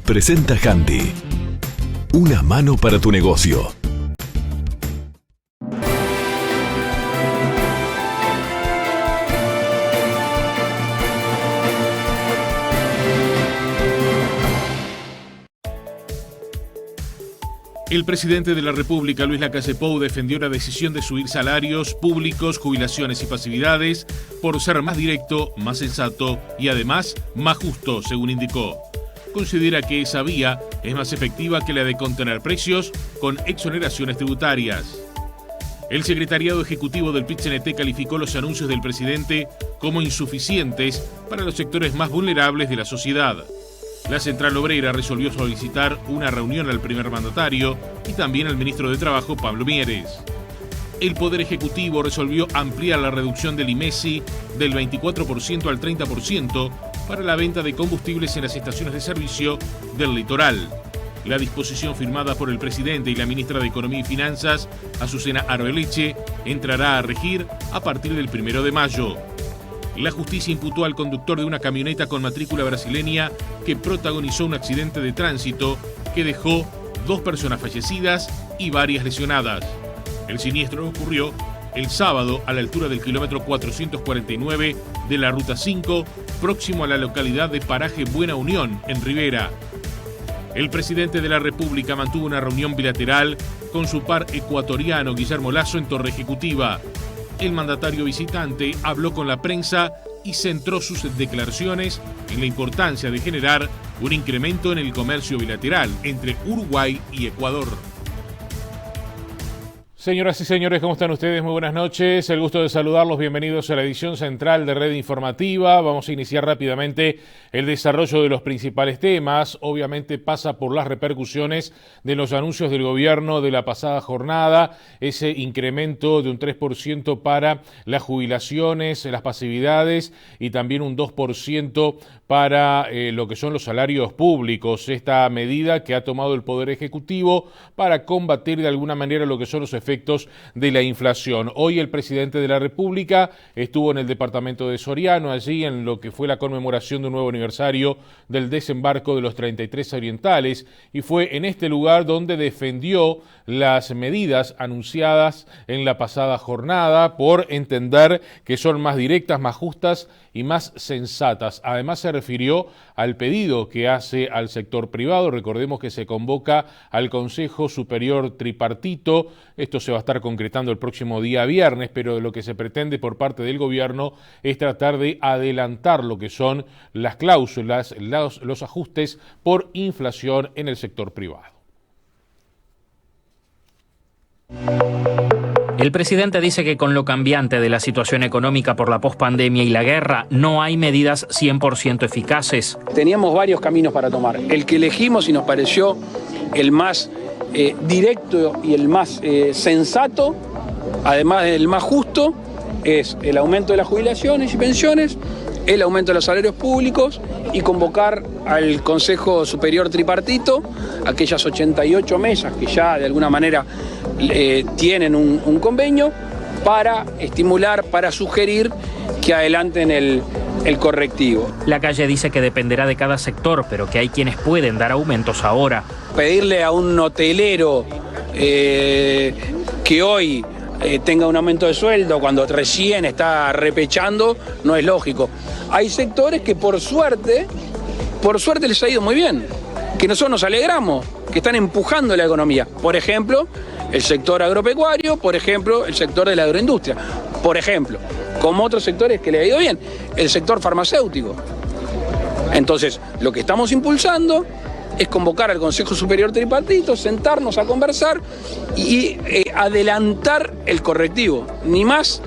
Presenta Handy. Una mano para tu negocio. El presidente de la República, Luis Lacalle Pou, defendió la decisión de subir salarios públicos, jubilaciones y pasividades por ser más directo, más sensato y además más justo, según indicó. Considera que esa vía es más efectiva que la de contener precios con exoneraciones tributarias. El secretariado ejecutivo del PIT-CNT calificó los anuncios del presidente como insuficientes para los sectores más vulnerables de la sociedad. La Central Obrera resolvió solicitar una reunión al primer mandatario y también al ministro de Trabajo, Pablo Mieres. El Poder Ejecutivo resolvió ampliar la reducción del IMESI del 24% al 30% para la venta de combustibles en las estaciones de servicio del litoral. La disposición firmada por el presidente y la ministra de Economía y Finanzas, Azucena Arbeleche, entrará a regir a partir del 1 de mayo. La justicia imputó al conductor de una camioneta con matrícula brasileña que protagonizó un accidente de tránsito que dejó 2 personas fallecidas y varias lesionadas. El siniestro ocurrió el sábado a la altura del kilómetro 449 de la Ruta 5, próximo a la localidad de Paraje Buena Unión, en Rivera. El presidente de la República mantuvo una reunión bilateral con su par ecuatoriano Guillermo Lasso en Torre Ejecutiva. El mandatario visitante habló con la prensa y centró sus declaraciones en la importancia de generar un incremento en el comercio bilateral entre Uruguay y Ecuador. Señoras y señores, ¿cómo están ustedes? Muy buenas noches. El gusto de saludarlos. Bienvenidos a la edición central de Red Informativa. Vamos a iniciar rápidamente el desarrollo de los principales temas. Obviamente pasa por las repercusiones de los anuncios del gobierno de la pasada jornada, ese incremento de un 3% para las jubilaciones, las pasividades y también un 2% para lo que son los salarios públicos. Esta medida que ha tomado el Poder Ejecutivo para combatir de alguna manera lo que son los efectos de la inflación. Hoy el presidente de la República estuvo en el departamento de Soriano, allí en lo que fue la conmemoración de un nuevo aniversario del desembarco de los 33 orientales, y fue en este lugar donde defendió las medidas anunciadas en la pasada jornada por entender que son más directas, más justas y más sensatas. Además se refirió al pedido que hace al sector privado. Recordemos que se convoca al Consejo Superior Tripartito. Esto se va a estar concretando el próximo día viernes, pero lo que se pretende por parte del gobierno es tratar de adelantar lo que son las cláusulas, los ajustes por inflación en el sector privado. El presidente dice que con lo cambiante de la situación económica por la pospandemia y la guerra, no hay medidas 100% eficaces. Teníamos varios caminos para tomar. El que elegimos y nos pareció el más directo y el más sensato, además del más justo, es el aumento de las jubilaciones y pensiones, el aumento de los salarios públicos y convocar al Consejo Superior Tripartito, aquellas 88 mesas que ya de alguna manera tienen un convenio, para estimular, para sugerir que adelanten el correctivo. Lacalle dice que dependerá de cada sector, pero que hay quienes pueden dar aumentos ahora. Pedirle a un hotelero que hoy tenga un aumento de sueldo cuando recién está repechando no es lógico. Hay sectores que por suerte les ha ido muy bien, que nosotros nos alegramos, que están empujando la economía. Por ejemplo, el sector agropecuario, por ejemplo, el sector de la agroindustria, por ejemplo, como otros sectores que le ha ido bien, el sector farmacéutico. Entonces, lo que estamos impulsando es convocar al Consejo Superior Tripartito, sentarnos a conversar y adelantar el correctivo, ni más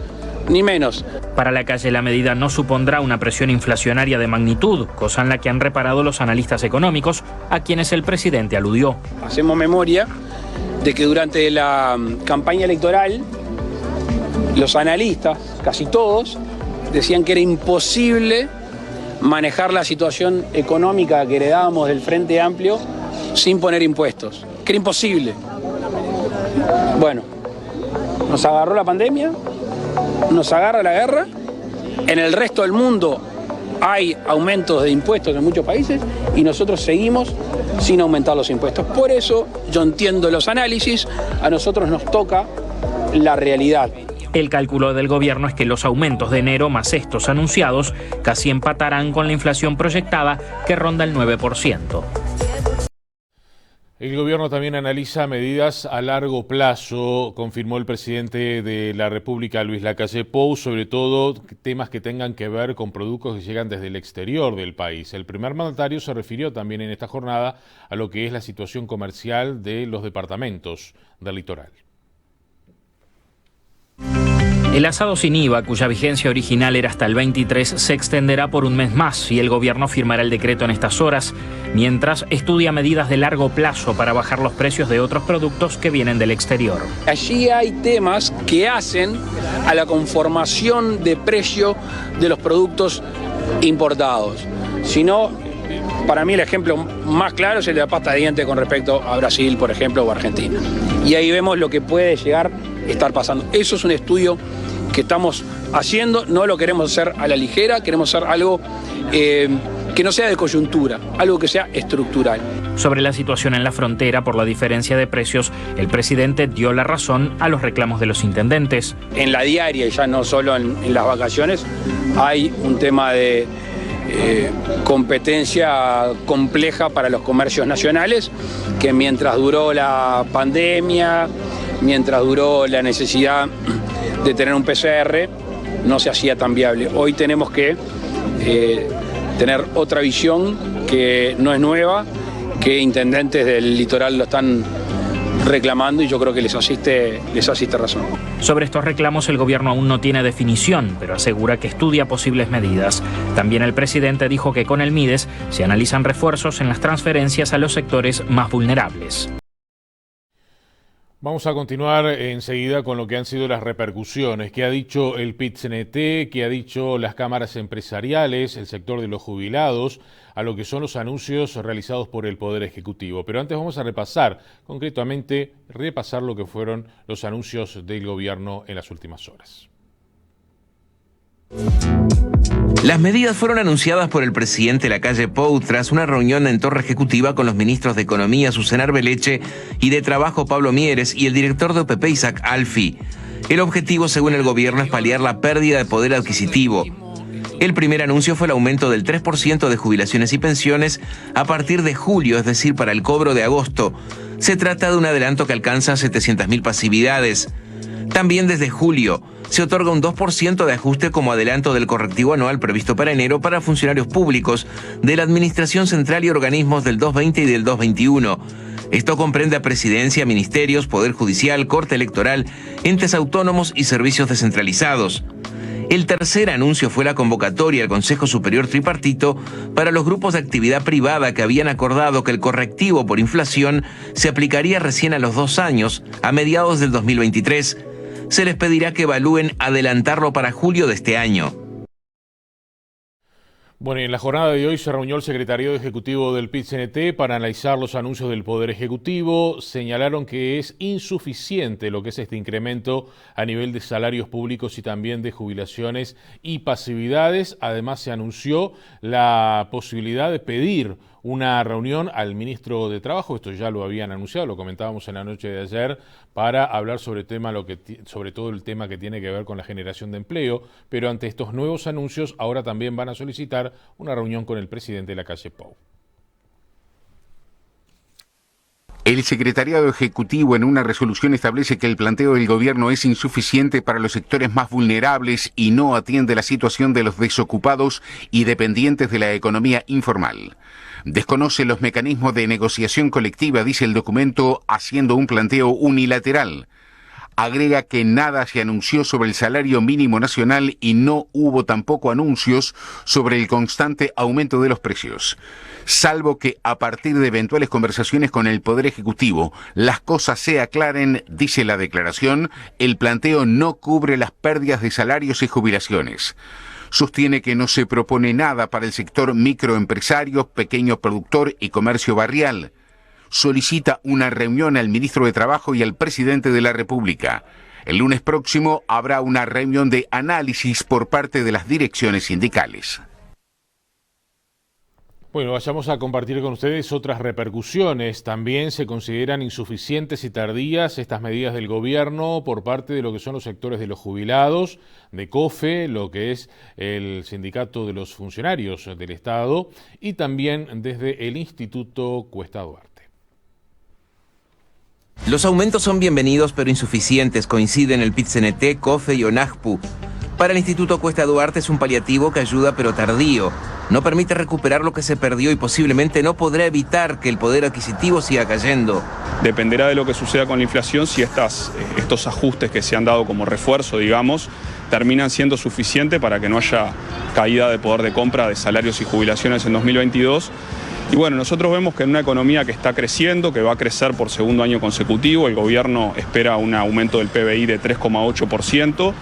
ni menos. Para Lacalle, la medida no supondrá una presión inflacionaria de magnitud, cosa en la que han reparado los analistas económicos, a quienes el presidente aludió. Hacemos memoria de que durante la campaña electoral los analistas, casi todos, decían que era imposible manejar la situación económica que heredábamos del Frente Amplio sin poner impuestos, que era imposible. Bueno, nos agarró la pandemia, nos agarra la guerra, en el resto del mundo Hay aumentos de impuestos en muchos países y nosotros seguimos sin aumentar los impuestos. Por eso yo entiendo los análisis, a nosotros nos toca la realidad. El cálculo del gobierno es que los aumentos de enero más estos anunciados casi empatarán con la inflación proyectada, que ronda el 9%. El gobierno también analiza medidas a largo plazo, confirmó el presidente de la República, Luis Lacalle Pou, sobre todo temas que tengan que ver con productos que llegan desde el exterior del país. El primer mandatario se refirió también en esta jornada a lo que es la situación comercial de los departamentos del litoral. El asado sin IVA, cuya vigencia original era hasta el 23, se extenderá por un mes más y el gobierno firmará el decreto en estas horas, mientras estudia medidas de largo plazo para bajar los precios de otros productos que vienen del exterior. Allí hay temas que hacen a la conformación de precio de los productos importados. Si no, para mí el ejemplo más claro es el de la pasta de dientes con respecto a Brasil, por ejemplo, o Argentina. Y ahí vemos lo que puede llegar a estar pasando. Eso es un estudio que estamos haciendo, no lo queremos hacer a la ligera, queremos hacer algo que no sea de coyuntura, algo que sea estructural. Sobre la situación en la frontera por la diferencia de precios, el presidente dio la razón a los reclamos de los intendentes. En la diaria, y ya no solo en las vacaciones, hay un tema de competencia compleja para los comercios nacionales, que mientras duró la pandemia, mientras duró la necesidad de tener un PCR, no se hacía tan viable. Hoy tenemos que tener otra visión que no es nueva, que intendentes del litoral lo están reclamando y yo creo que les asiste razón. Sobre estos reclamos el gobierno aún no tiene definición, pero asegura que estudia posibles medidas. También el presidente dijo que con el MIDES se analizan refuerzos en las transferencias a los sectores más vulnerables. Vamos a continuar enseguida con lo que han sido las repercusiones, que ha dicho el PIT-CNT, que ha dicho las cámaras empresariales, el sector de los jubilados, a lo que son los anuncios realizados por el Poder Ejecutivo. Pero antes vamos a concretamente repasar lo que fueron los anuncios del gobierno en las últimas horas. Las medidas fueron anunciadas por el presidente Lacalle Pou tras una reunión en Torre Ejecutiva con los ministros de Economía, Susana Arbeleche, y de Trabajo, Pablo Mieres, y el director de OPP, Isaac Alfi. El objetivo, según el gobierno, es paliar la pérdida de poder adquisitivo. El primer anuncio fue el aumento del 3% de jubilaciones y pensiones a partir de julio, es decir, para el cobro de agosto. Se trata de un adelanto que alcanza 700.000 pasividades. También desde julio se otorga un 2% de ajuste como adelanto del correctivo anual previsto para enero para funcionarios públicos de la Administración Central y organismos del 220 y del 221. Esto comprende a Presidencia, Ministerios, Poder Judicial, Corte Electoral, entes autónomos y servicios descentralizados. El tercer anuncio fue la convocatoria al Consejo Superior Tripartito para los grupos de actividad privada que habían acordado que el correctivo por inflación se aplicaría recién a los 2 años, a mediados del 2023. Se les pedirá que evalúen adelantarlo para julio de este año. Bueno, y en la jornada de hoy se reunió el secretariado ejecutivo del PIT-CNT para analizar los anuncios del Poder Ejecutivo. Señalaron que es insuficiente lo que es este incremento a nivel de salarios públicos y también de jubilaciones y pasividades. Además, se anunció la posibilidad de pedir una reunión al ministro de Trabajo, esto ya lo habían anunciado, lo comentábamos en la noche de ayer, para hablar sobre todo el tema que tiene que ver con la generación de empleo, pero ante estos nuevos anuncios ahora también van a solicitar una reunión con el presidente Lacalle Pou. El secretariado ejecutivo en una resolución establece que el planteo del gobierno es insuficiente para los sectores más vulnerables y no atiende la situación de los desocupados y dependientes de la economía informal. Desconoce los mecanismos de negociación colectiva, dice el documento, haciendo un planteo unilateral. Agrega que nada se anunció sobre el salario mínimo nacional y no hubo tampoco anuncios sobre el constante aumento de los precios. Salvo que a partir de eventuales conversaciones con el Poder Ejecutivo las cosas se aclaren, dice la declaración, el planteo no cubre las pérdidas de salarios y jubilaciones. Sostiene que no se propone nada para el sector microempresario, pequeño productor y comercio barrial. Solicita una reunión al ministro de Trabajo y al presidente de la República. El lunes próximo habrá una reunión de análisis por parte de las direcciones sindicales. Bueno, vayamos a compartir con ustedes otras repercusiones. También se consideran insuficientes y tardías estas medidas del gobierno por parte de lo que son los sectores de los jubilados, de COFE, lo que es el sindicato de los funcionarios del Estado, y también desde el Instituto Cuesta Duarte. Los aumentos son bienvenidos pero insuficientes, coinciden el PIT-CNT, COFE y ONAJPU. Para el Instituto Cuesta Duarte es un paliativo que ayuda pero tardío. No permite recuperar lo que se perdió y posiblemente no podrá evitar que el poder adquisitivo siga cayendo. Dependerá de lo que suceda con la inflación si estos ajustes que se han dado como refuerzo, digamos, terminan siendo suficientes para que no haya caída de poder de compra de salarios y jubilaciones en 2022. Y bueno, nosotros vemos que en una economía que está creciendo, que va a crecer por segundo año consecutivo, el gobierno espera un aumento del PBI de 3,8%.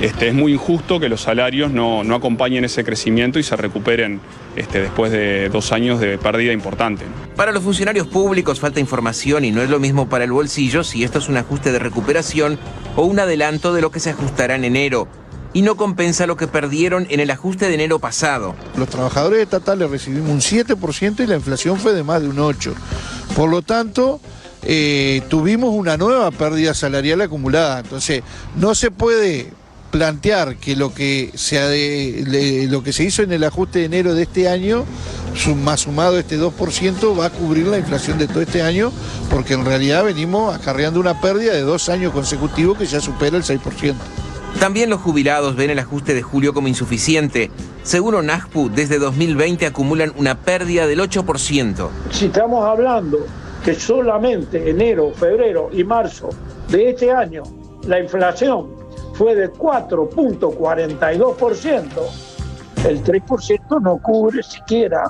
Es muy injusto que los salarios no acompañen ese crecimiento y se recuperen después de 2 años de pérdida importante. Para los funcionarios públicos falta información y no es lo mismo para el bolsillo si esto es un ajuste de recuperación o un adelanto de lo que se ajustará en enero. Y no compensa lo que perdieron en el ajuste de enero pasado. Los trabajadores estatales recibimos un 7% y la inflación fue de más de un 8%. Por lo tanto, tuvimos una nueva pérdida salarial acumulada. Entonces, no se puede plantear que lo que se hizo en el ajuste de enero de este año, más sumado este 2%, va a cubrir la inflación de todo este año, porque en realidad venimos acarreando una pérdida de 2 años consecutivos que ya supera el 6%. También los jubilados ven el ajuste de julio como insuficiente. Según ONAJPU, desde 2020 acumulan una pérdida del 8%. Si estamos hablando que solamente enero, febrero y marzo de este año la inflación fue de 4.42%, el 3% no cubre siquiera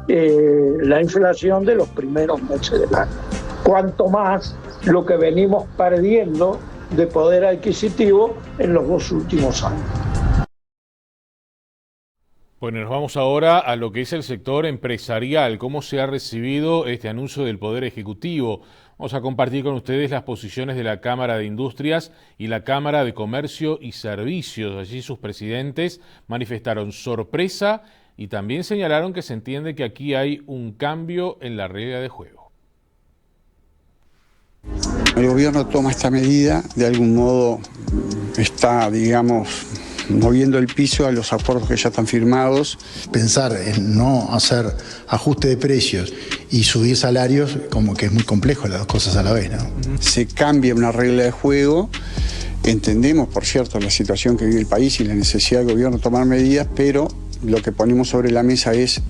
la inflación de los primeros meses del año. Cuanto más lo que venimos perdiendo de poder adquisitivo en los 2 últimos años. Bueno, nos vamos ahora a lo que es el sector empresarial. ¿Cómo se ha recibido este anuncio del Poder Ejecutivo? Vamos a compartir con ustedes las posiciones de la Cámara de Industrias y la Cámara de Comercio y Servicios. Allí sus presidentes manifestaron sorpresa y también señalaron que se entiende que aquí hay un cambio en la regla de juego. El gobierno toma esta medida, de algún modo está, digamos, moviendo el piso a los acuerdos que ya están firmados. Pensar en no hacer ajuste de precios y subir salarios, como que es muy complejo las dos cosas a la vez, ¿no? Se cambia una regla de juego. Entendemos, por cierto, la situación que vive el país y la necesidad del gobierno de tomar medidas, pero lo que ponemos sobre la mesa es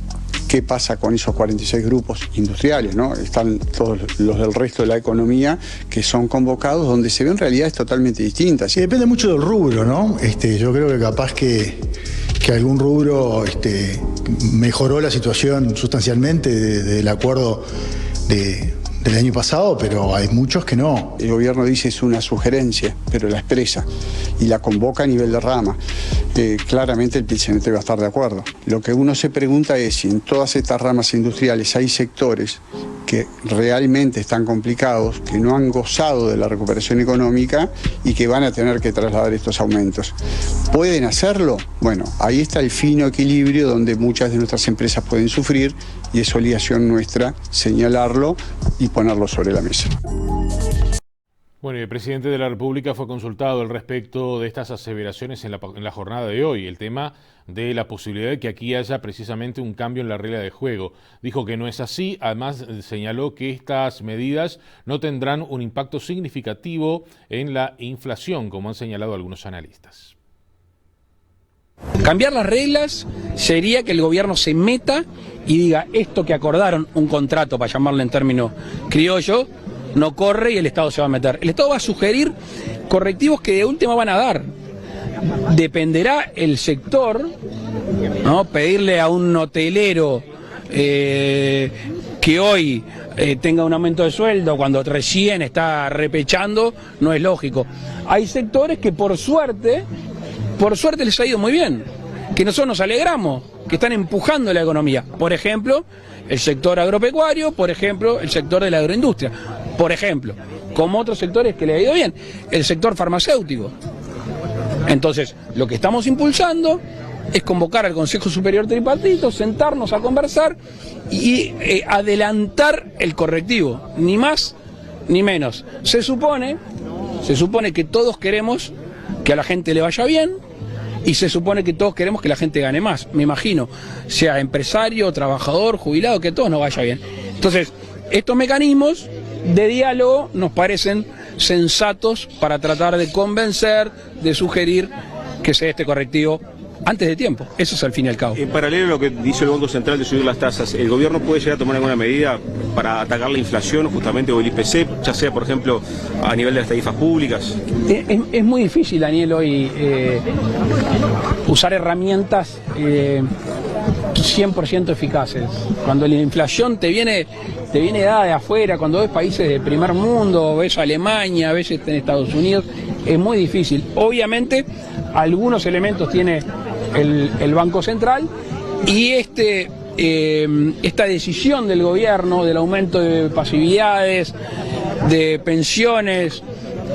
qué pasa con esos 46 grupos industriales, ¿no? Están todos los del resto de la economía que son convocados, donde se ven realidades totalmente distintas. Sí, depende mucho del rubro, ¿no? Yo creo que capaz que algún rubro mejoró la situación sustancialmente del acuerdo del año pasado, pero hay muchos que no. El gobierno dice es una sugerencia, pero la expresa y la convoca a nivel de rama. Claramente el PIT-CNT va a estar de acuerdo. Lo que uno se pregunta es si en todas estas ramas industriales hay sectores que realmente están complicados, que no han gozado de la recuperación económica y que van a tener que trasladar estos aumentos. ¿Pueden hacerlo? Bueno, ahí está el fino equilibrio donde muchas de nuestras empresas pueden sufrir y es obligación nuestra señalarlo y ponerlo sobre la mesa. Bueno, el presidente de la República fue consultado al respecto de estas aseveraciones en la jornada de hoy, el tema de la posibilidad de que aquí haya precisamente un cambio en la regla de juego. Dijo que no es así, además señaló que estas medidas no tendrán un impacto significativo en la inflación, como han señalado algunos analistas. Cambiar las reglas sería que el gobierno se meta y diga esto que acordaron, un contrato, para llamarlo en términos criollos, no corre y el Estado se va a meter. El Estado va a sugerir correctivos que de última van a dar. Dependerá el sector, ¿no? Pedirle a un hotelero que hoy tenga un aumento de sueldo cuando recién está repechando, no es lógico. Hay sectores que por suerte les ha ido muy bien, que nosotros nos alegramos, que están empujando la economía. Por ejemplo, el sector agropecuario, por ejemplo, el sector de la agroindustria, por ejemplo, como otros sectores que le ha ido bien, el sector farmacéutico. Entonces, lo que estamos impulsando es convocar al Consejo Superior Tripartito, sentarnos a conversar y adelantar el correctivo, ni más ni menos. Se supone que todos queremos que a la gente le vaya bien y se supone que todos queremos que la gente gane más, me imagino, sea empresario, trabajador, jubilado, que a todos nos vaya bien. Entonces, estos mecanismos de diálogo nos parecen sensatos para tratar de convencer, de sugerir que se dé este correctivo antes de tiempo. Eso es al fin y al cabo. En paralelo a lo que dice el Banco Central de subir las tasas, ¿el gobierno puede llegar a tomar alguna medida para atacar la inflación justamente o el IPC, ya sea por ejemplo a nivel de las tarifas públicas? Es muy difícil, Daniel, hoy usar herramientas 100% eficaces. Cuando la inflación te viene dada de afuera, cuando ves países de primer mundo, ves Alemania, ves en Estados Unidos, es muy difícil. Obviamente algunos elementos tiene el Banco Central y esta decisión del gobierno del aumento de pasividades, de pensiones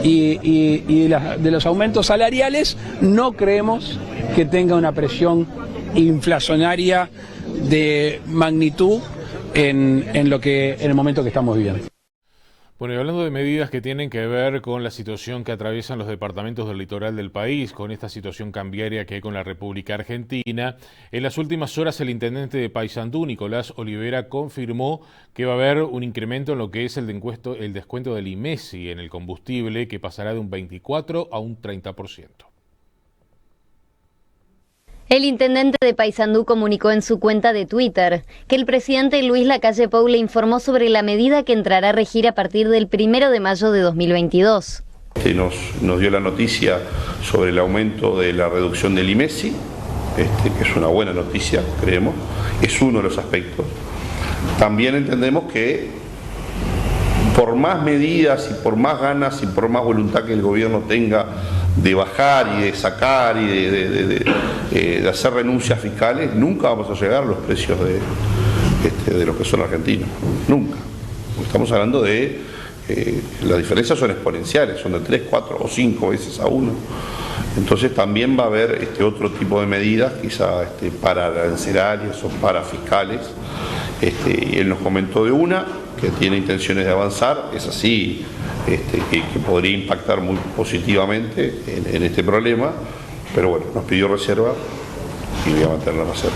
y de los aumentos salariales, no creemos que tenga una presión inflacionaria de magnitud en el momento que estamos viviendo. Bueno, y hablando de medidas que tienen que ver con la situación que atraviesan los departamentos del litoral del país, con esta situación cambiaria que hay con la República Argentina, en las últimas horas el intendente de Paysandú, Nicolás Olivera, confirmó que va a haber un incremento en lo que es el descuento del IMESI en el combustible, que pasará de un 24% a un 30%. El intendente de Paysandú comunicó en su cuenta de Twitter que el presidente Luis Lacalle Pou le informó sobre la medida que entrará a regir a partir del 1 de mayo de 2022. Nos dio la noticia sobre el aumento de la reducción del IMESI, que es una buena noticia, creemos, es uno de los aspectos. También entendemos que por más medidas y por más ganas y por más voluntad que el gobierno tenga de bajar y de sacar y de hacer renuncias fiscales, nunca vamos a llegar a los precios de los que son argentinos, nunca. Estamos hablando de, las diferencias son exponenciales, son de 3, 4 o 5 veces a 1. Entonces también va a haber otro tipo de medidas, quizá para arancelarias o para fiscales. Y él nos comentó de una que tiene intenciones de avanzar, es así, que podría impactar muy positivamente en este problema, pero bueno, nos pidió reserva y voy a mantener la reserva.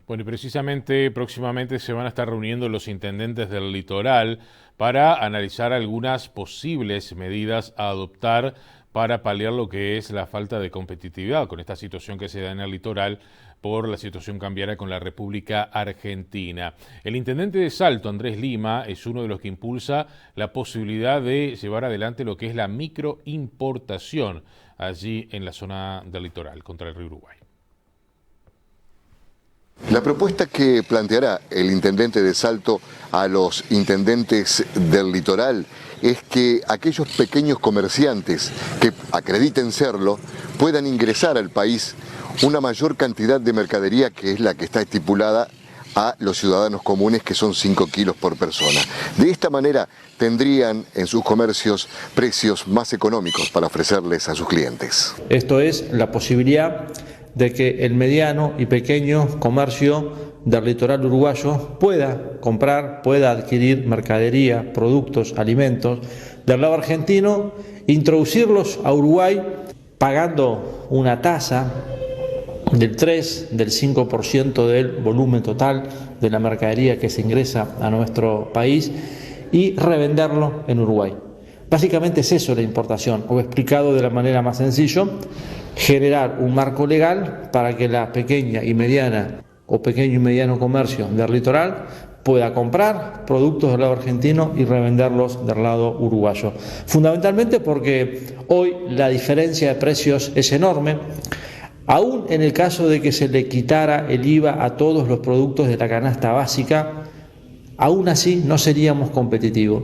Bueno, y precisamente próximamente se van a estar reuniendo los intendentes del litoral para analizar algunas posibles medidas a adoptar para paliar lo que es la falta de competitividad con esta situación que se da en el litoral por la situación cambiaria con la República Argentina. El intendente de Salto, Andrés Lima, es uno de los que impulsa la posibilidad de llevar adelante lo que es la microimportación allí en la zona del litoral, contra el río Uruguay. La propuesta que planteará el intendente de Salto a los intendentes del litoral es que aquellos pequeños comerciantes que acrediten serlo puedan ingresar al país una mayor cantidad de mercadería, que es la que está estipulada a los ciudadanos comunes, que son 5 kilos por persona. De esta manera tendrían en sus comercios precios más económicos para ofrecerles a sus clientes. Esto es la posibilidad de que el mediano y pequeño comercio del litoral uruguayo pueda comprar, pueda adquirir mercadería, productos, alimentos del lado argentino, introducirlos a Uruguay pagando una tasa del 3, del 5% del volumen total de la mercadería que se ingresa a nuestro país y revenderlo en Uruguay. Básicamente es eso la importación, o explicado de la manera más sencilla, generar un marco legal para que la pequeña y mediana o pequeño y mediano comercio del litoral pueda comprar productos del lado argentino y revenderlos del lado uruguayo. Fundamentalmente porque hoy la diferencia de precios es enorme. Aún en el caso de que se le quitara el IVA a todos los productos de la canasta básica, aún así no seríamos competitivos.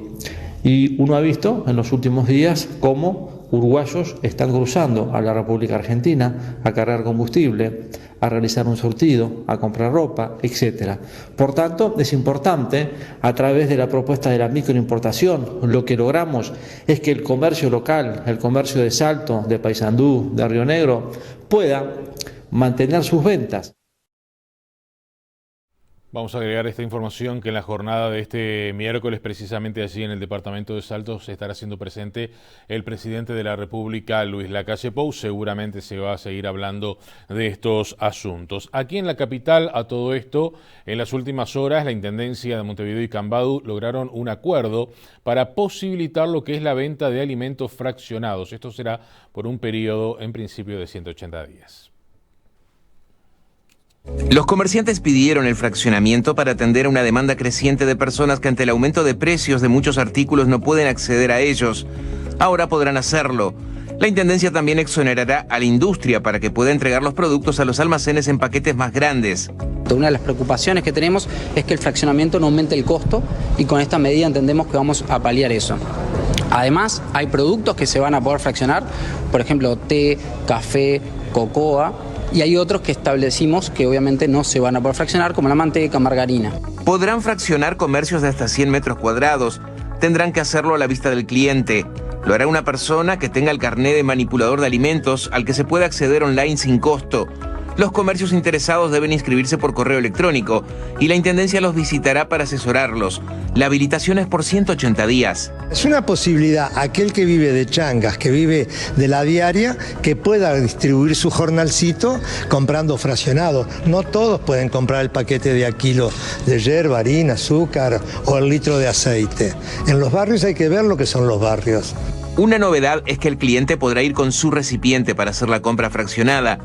Y uno ha visto en los últimos días cómo uruguayos están cruzando a la República Argentina a cargar combustible, a realizar un surtido, a comprar ropa, etc. Por tanto, es importante, a través de la propuesta de la microimportación, lo que logramos es que el comercio local, el comercio de Salto, de Paysandú, de Río Negro, pueda mantener sus ventas. Vamos a agregar esta información que en la jornada de este miércoles, precisamente allí en el departamento de Salto, se estará haciendo presente el presidente de la República, Luis Lacalle Pou. Seguramente se va a seguir hablando de estos asuntos. Aquí en la capital, a todo esto, en las últimas horas, la Intendencia de Montevideo y Cambadu lograron un acuerdo para posibilitar lo que es la venta de alimentos fraccionados. Esto será por un periodo, en principio, de 180 días. Los comerciantes pidieron el fraccionamiento para atender a una demanda creciente de personas que ante el aumento de precios de muchos artículos no pueden acceder a ellos. Ahora podrán hacerlo. La Intendencia también exonerará a la industria para que pueda entregar los productos a los almacenes en paquetes más grandes. Una de las preocupaciones que tenemos es que el fraccionamiento no aumente el costo y con esta medida entendemos que vamos a paliar eso. Además, hay productos que se van a poder fraccionar, por ejemplo, té, café, cocoa. Y hay otros que establecimos que obviamente no se van a poder fraccionar, como la manteca, margarina. Podrán fraccionar comercios de hasta 100 metros cuadrados. Tendrán que hacerlo a la vista del cliente. Lo hará una persona que tenga el carné de manipulador de alimentos al que se puede acceder online sin costo. Los comercios interesados deben inscribirse por correo electrónico y la Intendencia los visitará para asesorarlos. La habilitación es por 180 días. Es una posibilidad, aquel que vive de changas, que vive de la diaria, que pueda distribuir su jornalcito comprando fraccionado. No todos pueden comprar el paquete de a kilo de yerba, harina, azúcar o el litro de aceite. En los barrios hay que ver lo que son los barrios. Una novedad es que el cliente podrá ir con su recipiente para hacer la compra fraccionada.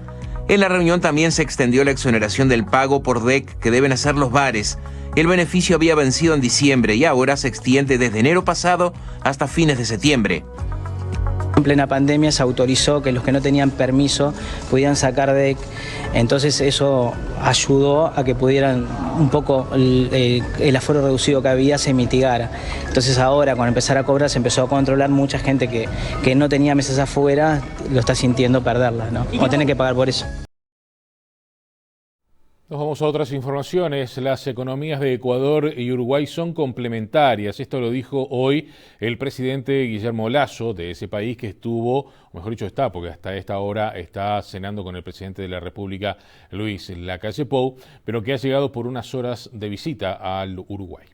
En la reunión también se extendió la exoneración del pago por DEC que deben hacer los bares. El beneficio había vencido en diciembre y ahora se extiende desde enero pasado hasta fines de septiembre. En plena pandemia se autorizó que los que no tenían permiso pudieran sacar DEC, entonces eso ayudó a que pudieran un poco el aforo reducido que había se mitigara. Entonces ahora, cuando empezar a cobrar, se empezó a controlar. Mucha gente que no tenía mesas afuera lo está sintiendo perderlas, ¿no? O tiene que pagar por eso. Nos vamos a otras informaciones. Las economías de Ecuador y Uruguay son complementarias. Esto lo dijo hoy el presidente Guillermo Lasso de ese país, que estuvo, o mejor dicho está, porque hasta esta hora está cenando con el presidente de la República, Luis Lacalle Pou, pero que ha llegado por unas horas de visita al Uruguay.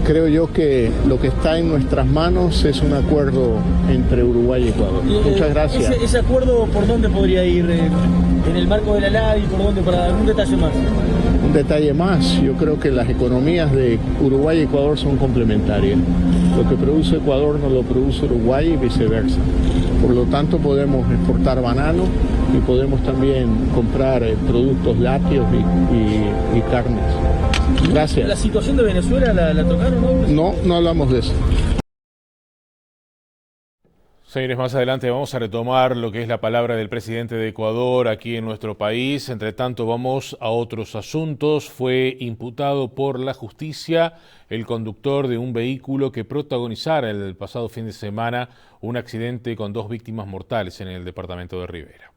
Creo yo que lo que está en nuestras manos es un acuerdo entre Uruguay y Ecuador. Muchas gracias. ¿Ese acuerdo por dónde podría ir? ¿En el marco de la LADI? ¿Por dónde? ¿Para algún detalle más? Un detalle más, yo creo que las economías de Uruguay y Ecuador son complementarias. Lo que produce Ecuador no lo produce Uruguay y viceversa. Por lo tanto, podemos exportar banano y podemos también comprar productos lácteos y carnes. Gracias. ¿La situación de Venezuela la tocaron, no? No, no hablamos de eso. Señores, más adelante vamos a retomar lo que es la palabra del presidente de Ecuador aquí en nuestro país. Entre tanto, vamos a otros asuntos. Fue imputado por la justicia el conductor de un vehículo que protagonizara el pasado fin de semana un accidente con 2 víctimas mortales en el departamento de Rivera.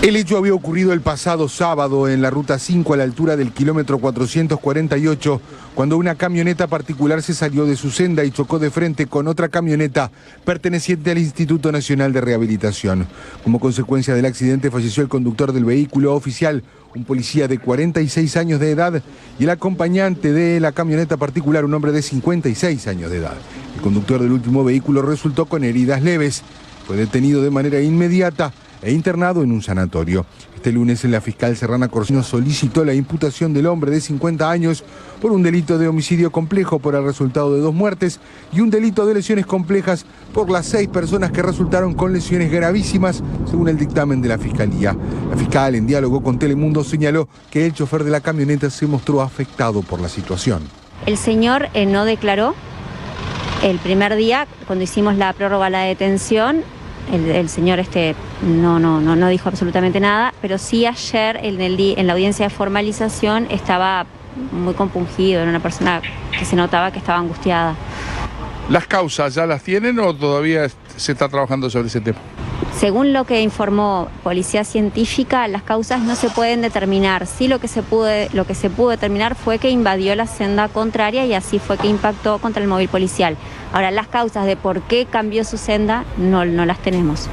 El hecho había ocurrido el pasado sábado en la Ruta 5 a la altura del kilómetro 448, cuando una camioneta particular se salió de su senda y chocó de frente con otra camioneta perteneciente al Instituto Nacional de Rehabilitación. Como consecuencia del accidente falleció el conductor del vehículo oficial, un policía de 46 años de edad, y el acompañante de la camioneta particular, un hombre de 56 años de edad. El conductor del último vehículo resultó con heridas leves. Fue detenido de manera inmediata e internado en un sanatorio. Este lunes la fiscal Serrana Corsino solicitó la imputación del hombre de 50 años por un delito de homicidio complejo por el resultado de 2 muertes y un delito de lesiones complejas por las 6 personas que resultaron con lesiones gravísimas, según el dictamen de la Fiscalía. La fiscal, en diálogo con Telemundo, señaló que el chofer de la camioneta se mostró afectado por la situación. El señor no declaró el primer día, cuando hicimos la prórroga a la detención. El señor no dijo absolutamente nada, pero sí ayer en la audiencia de formalización estaba muy compungido, era una persona que se notaba que estaba angustiada. ¿Las causas ya las tienen o todavía se está trabajando sobre ese tema? Según lo que informó Policía Científica, las causas no se pueden determinar. Sí, lo que se pudo determinar fue que invadió la senda contraria y así fue que impactó contra el móvil policial. Ahora, las causas de por qué cambió su senda no las tenemos.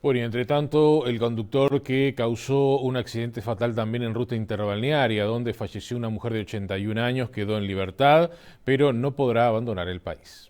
Bueno, y entre tanto, el conductor que causó un accidente fatal también en ruta interbalnearia, donde falleció una mujer de 81 años, quedó en libertad, pero no podrá abandonar el país.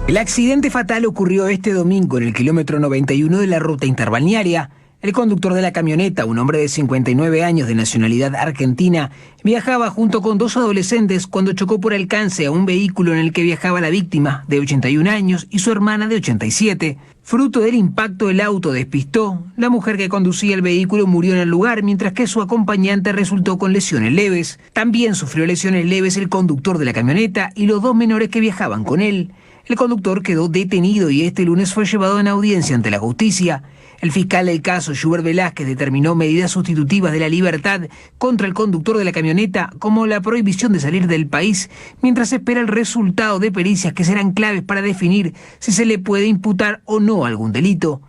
El accidente fatal ocurrió este domingo en el kilómetro 91 de la ruta interbalnearia. El conductor de la camioneta, un hombre de 59 años de nacionalidad argentina, viajaba junto con 2 adolescentes cuando chocó por alcance a un vehículo en el que viajaba la víctima, de 81 años, y su hermana de 87. Fruto del impacto, el auto despistó. La mujer que conducía el vehículo murió en el lugar, mientras que su acompañante resultó con lesiones leves. También sufrió lesiones leves el conductor de la camioneta y los 2 menores que viajaban con él. El conductor quedó detenido y este lunes fue llevado en audiencia ante la justicia. El fiscal del caso, Schubert Velázquez, determinó medidas sustitutivas de la libertad contra el conductor de la camioneta, como la prohibición de salir del país, mientras se espera el resultado de pericias que serán claves para definir si se le puede imputar o no algún delito.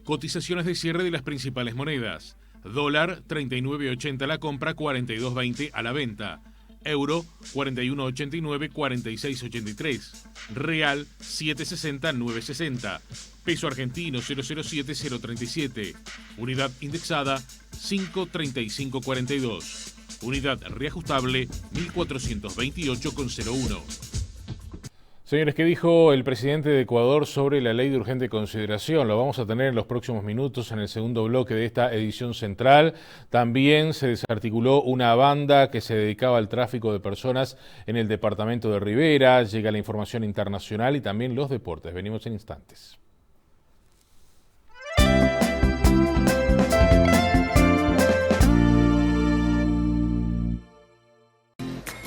Cotizaciones de cierre de las principales monedas. Dólar 39.80 la compra, 42.20 a la venta. Euro 41.89, 46.83. Real 7.60, 9.60. Peso argentino 007, 037. Unidad indexada 5.3542. Unidad reajustable 1428,01. Señores, ¿qué dijo el presidente de Ecuador sobre la ley de urgente consideración? Lo vamos a tener en los próximos minutos en el segundo bloque de esta edición central. También se desarticuló una banda que se dedicaba al tráfico de personas en el departamento de Rivera. Llega la información internacional y también los deportes. Venimos en instantes.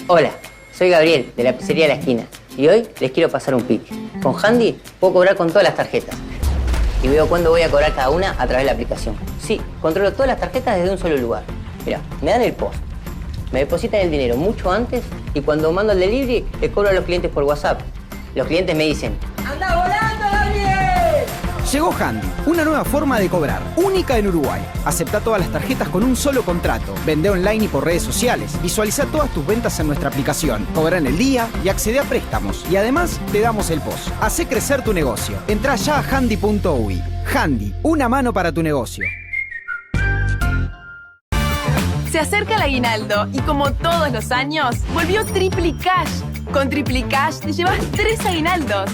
Hola, soy Gabriel de la pizzería La Esquina y hoy les quiero pasar un pitch. Con Handy puedo cobrar con todas las tarjetas y veo cuándo voy a cobrar cada una a través de la aplicación. Sí, controlo todas las tarjetas desde un solo lugar. Mirá, me dan el post, me depositan el dinero mucho antes y cuando mando el delivery le cobro a los clientes por WhatsApp. Los clientes me dicen: ¡anda volando, Gabriel! Llegó Handy, una nueva forma de cobrar, única en Uruguay. Acepta todas las tarjetas con un solo contrato. Vende online y por redes sociales. Visualiza todas tus ventas en nuestra aplicación. Cobra en el día y accede a préstamos. Y además te damos el POS. Hacé crecer tu negocio. Entrá ya a handy.uy. Handy, una mano para tu negocio. Se acerca el aguinaldo y como todos los años, volvió Triplicash. Con Triplicash te llevas 3 aguinaldos.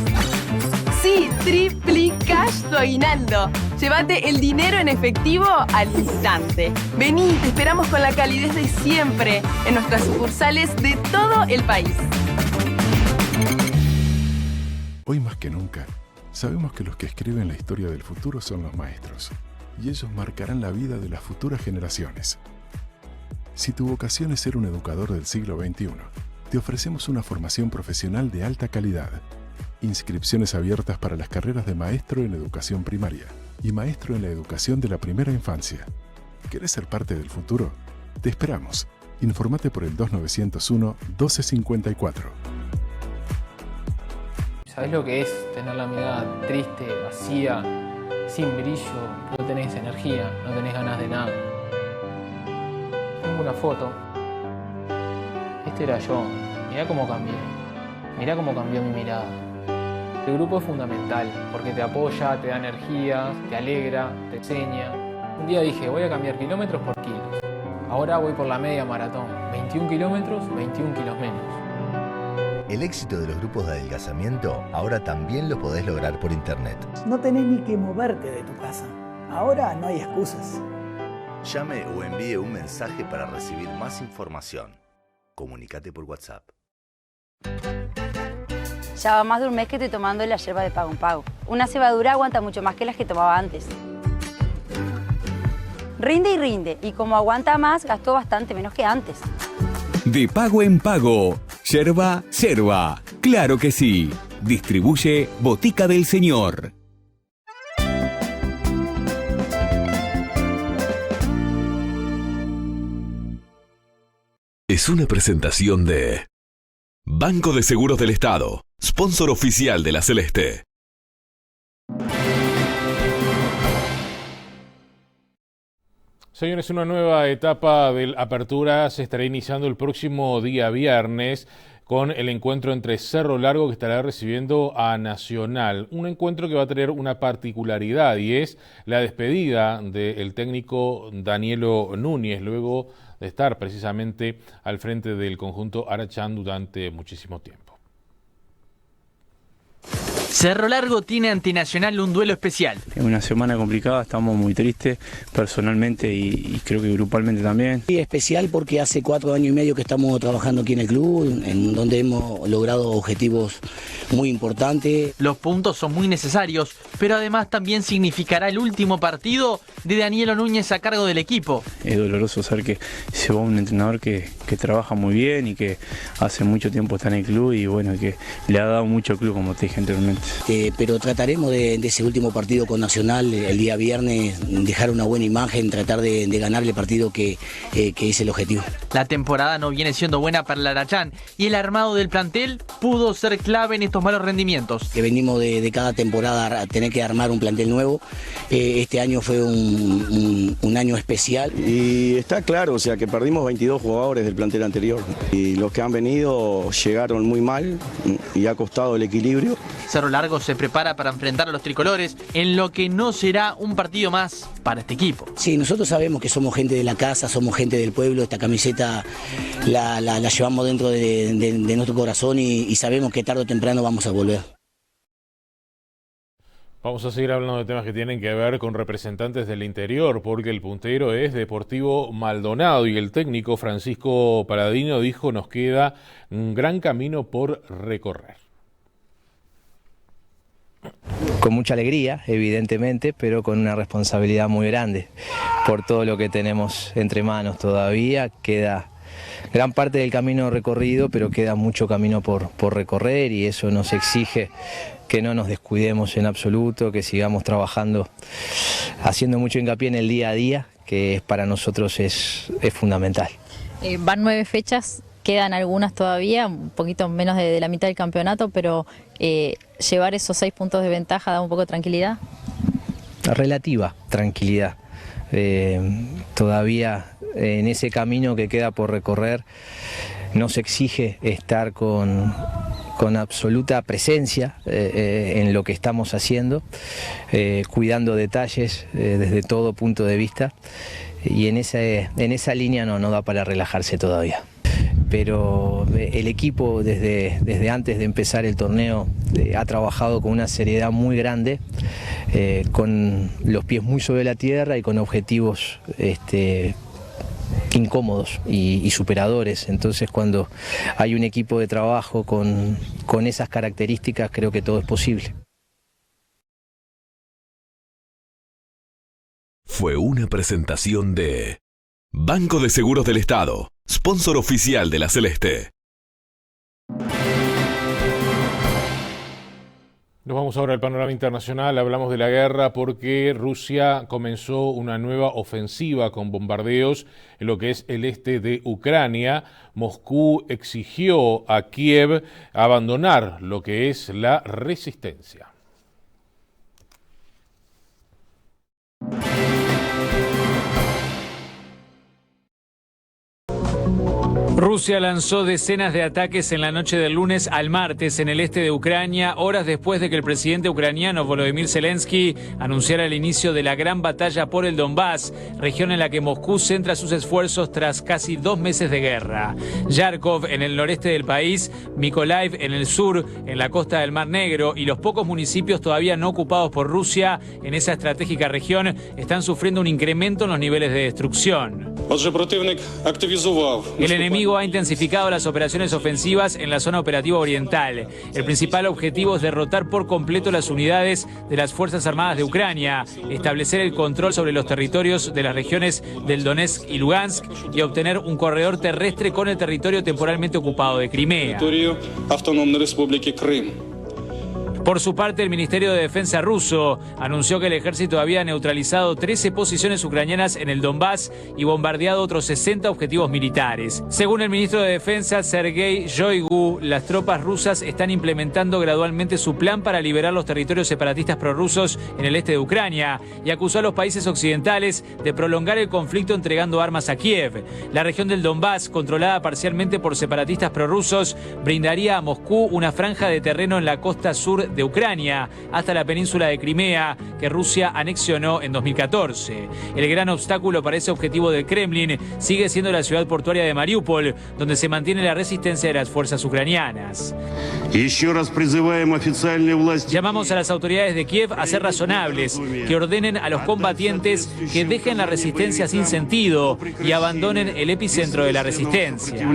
Sí, Triplicash tu aguinaldo. Llévate el dinero en efectivo al instante. Vení, te esperamos con la calidez de siempre en nuestras sucursales de todo el país. Hoy más que nunca, sabemos que los que escriben la historia del futuro son los maestros, y ellos marcarán la vida de las futuras generaciones. Si tu vocación es ser un educador del siglo XXI, te ofrecemos una formación profesional de alta calidad. Inscripciones abiertas para las carreras de maestro en educación primaria y maestro en la educación de la primera infancia. ¿Querés ser parte del futuro? Te esperamos. Informate por el 2901-1254. ¿Sabés lo que es tener la mirada triste, vacía, sin brillo? No tenés energía, no tenés ganas de nada. Tengo una foto. Este era yo. Mirá cómo cambié. Mirá cómo cambió mi mirada. El grupo es fundamental porque te apoya, te da energía, te alegra, te enseña. Un día dije, voy a cambiar kilómetros por kilos. Ahora voy por la media maratón. 21 kilómetros, 21 kilos menos. El éxito de los grupos de adelgazamiento ahora también lo podés lograr por internet. No tenés ni que moverte de tu casa. Ahora no hay excusas. Llame o envíe un mensaje para recibir más información. Comunicate por WhatsApp. Ya va más de un mes que estoy tomando la yerba de Pago en Pago. Una cebadura aguanta mucho más que las que tomaba antes. Rinde y rinde, y como aguanta más, gastó bastante menos que antes. De Pago en Pago. Yerba, yerba. Claro que sí. Distribuye Botica del Señor. es una presentación de Banco de Seguros del Estado, sponsor oficial de la Celeste. Señores, una nueva etapa de apertura se estará iniciando el próximo día viernes con el encuentro entre Cerro Largo, que estará recibiendo a Nacional. Un encuentro que va a tener una particularidad y es la despedida del técnico Danielo Núñez, luego de estar precisamente al frente del conjunto Arachán durante muchísimo tiempo. Cerro Largo tiene ante Nacional un duelo especial. Es una semana complicada, estamos muy tristes personalmente y creo que grupalmente también. Y especial porque hace 4 años y medio que estamos trabajando aquí en el club, en donde hemos logrado objetivos muy importantes. Los puntos son muy necesarios, pero además también significará el último partido de Danielo Núñez a cargo del equipo. Es doloroso saber que se va un entrenador que trabaja muy bien y que hace mucho tiempo está en el club y bueno, que le ha dado mucho al club, como te dije anteriormente. Pero trataremos de ese último partido con Nacional el día viernes, dejar una buena imagen, tratar de ganar el partido que es el objetivo. La temporada no viene siendo buena para el Arachán y el armado del plantel pudo ser clave en estos malos rendimientos. Que venimos de cada temporada a tener que armar un plantel nuevo. Este año fue un año especial. Y está claro, o sea que perdimos 22 jugadores del plantel anterior y los que han venido llegaron muy mal y ha costado el equilibrio. Cerro Largo se prepara para enfrentar a los tricolores en lo que no será un partido más para este equipo. Sí, nosotros sabemos que somos gente de la casa, somos gente del pueblo, esta camiseta la llevamos dentro de nuestro corazón y sabemos que tarde o temprano vamos a volver. Vamos a seguir hablando de temas que tienen que ver con representantes del interior, porque el puntero es Deportivo Maldonado y el técnico Francisco Paladino dijo: nos queda un gran camino por recorrer. Con mucha alegría, evidentemente, pero con una responsabilidad muy grande por todo lo que tenemos entre manos todavía. Queda gran parte del camino recorrido, pero queda mucho camino por recorrer y eso nos exige que no nos descuidemos en absoluto, que sigamos trabajando, haciendo mucho hincapié en el día a día, que para nosotros es fundamental. Van 9 fechas. Quedan algunas todavía, un poquito menos de la mitad del campeonato, pero llevar esos 6 puntos de ventaja da un poco de tranquilidad. Relativa tranquilidad. Todavía en ese camino que queda por recorrer nos exige estar con absoluta presencia en lo que estamos haciendo, cuidando detalles desde todo punto de vista y en esa línea no da para relajarse todavía. Pero el equipo desde antes de empezar el torneo ha trabajado con una seriedad muy grande, con los pies muy sobre la tierra y con objetivos incómodos y superadores. Entonces cuando hay un equipo de trabajo con esas características, creo que todo es posible. Fue una presentación de Banco de Seguros del Estado, sponsor oficial de la Celeste. Nos vamos ahora al panorama internacional, hablamos de la guerra porque Rusia comenzó una nueva ofensiva con bombardeos en lo que es el este de Ucrania. Moscú exigió a Kiev abandonar lo que es la resistencia. Rusia lanzó decenas de ataques en la noche del lunes al martes en el este de Ucrania, horas después de que el presidente ucraniano Volodymyr Zelensky anunciara el inicio de la gran batalla por el Donbass, región en la que Moscú centra sus esfuerzos tras casi 2 meses de guerra. Yarkov en el noreste del país, Mykolaiv en el sur, en la costa del Mar Negro y los pocos municipios todavía no ocupados por Rusia en esa estratégica región están sufriendo un incremento en los niveles de destrucción. El enemigo ha intensificado las operaciones ofensivas en la zona operativa oriental. El principal objetivo es derrotar por completo las unidades de las Fuerzas Armadas de Ucrania, establecer el control sobre los territorios de las regiones del Donetsk y Lugansk y obtener un corredor terrestre con el territorio temporalmente ocupado de Crimea. Por su parte, el Ministerio de Defensa ruso anunció que el ejército había neutralizado 13 posiciones ucranianas en el Donbass y bombardeado otros 60 objetivos militares. Según el ministro de Defensa, Sergei Shoigu, las tropas rusas están implementando gradualmente su plan para liberar los territorios separatistas prorrusos en el este de Ucrania y acusó a los países occidentales de prolongar el conflicto entregando armas a Kiev. La región del Donbass, controlada parcialmente por separatistas prorrusos, brindaría a Moscú una franja de terreno en la costa sur de Ucrania, hasta la península de Crimea, que Rusia anexionó en 2014. El gran obstáculo para ese objetivo del Kremlin sigue siendo la ciudad portuaria de Mariupol, donde se mantiene la resistencia de las fuerzas ucranianas. Llamamos a las autoridades de Kiev a ser razonables, que ordenen a los combatientes que dejen la resistencia sin sentido y abandonen el epicentro de la resistencia.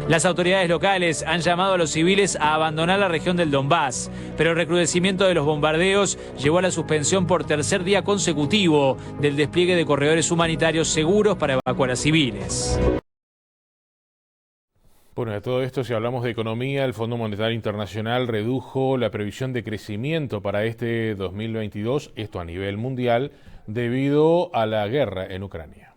Las autoridades locales han llamado a los civiles a abandonar la región del Donbass, pero el recrudecimiento de los bombardeos llevó a la suspensión por tercer día consecutivo del despliegue de corredores humanitarios seguros para evacuar a civiles. Bueno, de todo esto, si hablamos de economía, el Fondo Monetario Internacional redujo la previsión de crecimiento para este 2022, esto a nivel mundial, debido a la guerra en Ucrania.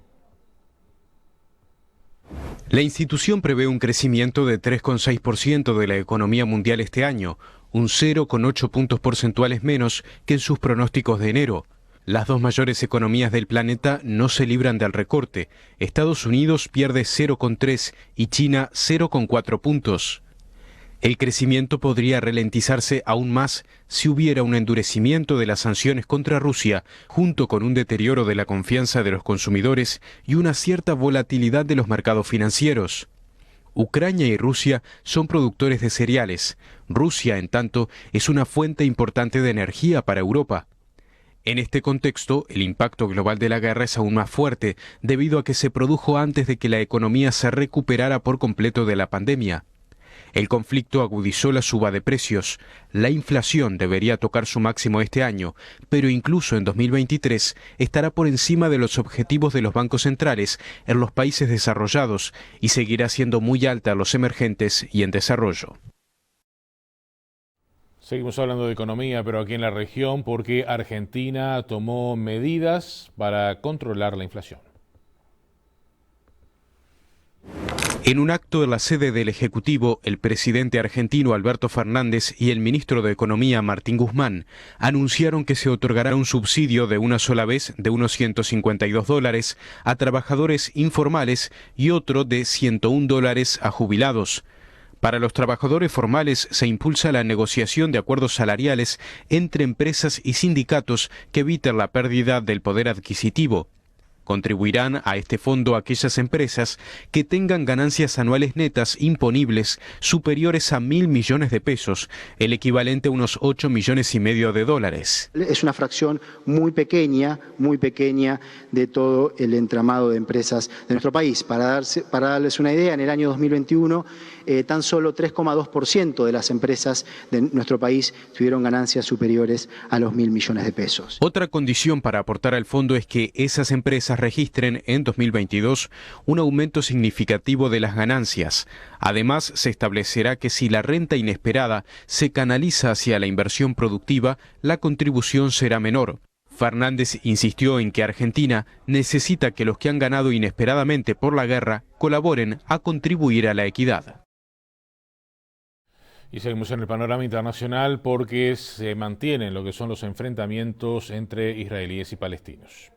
La institución prevé un crecimiento de 3,6% de la economía mundial este año, un 0,8 puntos porcentuales menos que en sus pronósticos de enero. Las dos mayores economías del planeta no se libran del recorte. Estados Unidos pierde 0,3 y China 0,4 puntos. El crecimiento podría ralentizarse aún más si hubiera un endurecimiento de las sanciones contra Rusia, junto con un deterioro de la confianza de los consumidores y una cierta volatilidad de los mercados financieros. Ucrania y Rusia son productores de cereales. Rusia, en tanto, es una fuente importante de energía para Europa. En este contexto, el impacto global de la guerra es aún más fuerte, debido a que se produjo antes de que la economía se recuperara por completo de la pandemia. El conflicto agudizó la suba de precios. La inflación debería tocar su máximo este año, pero incluso en 2023 estará por encima de los objetivos de los bancos centrales en los países desarrollados y seguirá siendo muy alta en los emergentes y en desarrollo. Seguimos hablando de economía, pero aquí en la región, porque Argentina tomó medidas para controlar la inflación. En un acto en la sede del Ejecutivo, el presidente argentino Alberto Fernández y el ministro de Economía Martín Guzmán anunciaron que se otorgará un subsidio de una sola vez de unos $152 a trabajadores informales y otro de $101 a jubilados. Para los trabajadores formales se impulsa la negociación de acuerdos salariales entre empresas y sindicatos que eviten la pérdida del poder adquisitivo. Contribuirán a este fondo aquellas empresas que tengan ganancias anuales netas imponibles superiores a 1.000 millones de pesos, el equivalente a unos 8,5 millones de dólares. Es una fracción muy pequeña de todo el entramado de empresas de nuestro país. Para darles una idea, en el año 2021 tan solo 3,2% de las empresas de nuestro país tuvieron ganancias superiores a los 1.000 millones de pesos. Otra condición para aportar al fondo es que esas empresas registren en 2022 un aumento significativo de las ganancias. Además, se establecerá que si la renta inesperada se canaliza hacia la inversión productiva, la contribución será menor. Fernández insistió en que Argentina necesita que los que han ganado inesperadamente por la guerra colaboren a contribuir a la equidad. Y seguimos en el panorama internacional porque se mantienen lo que son los enfrentamientos entre israelíes y palestinos.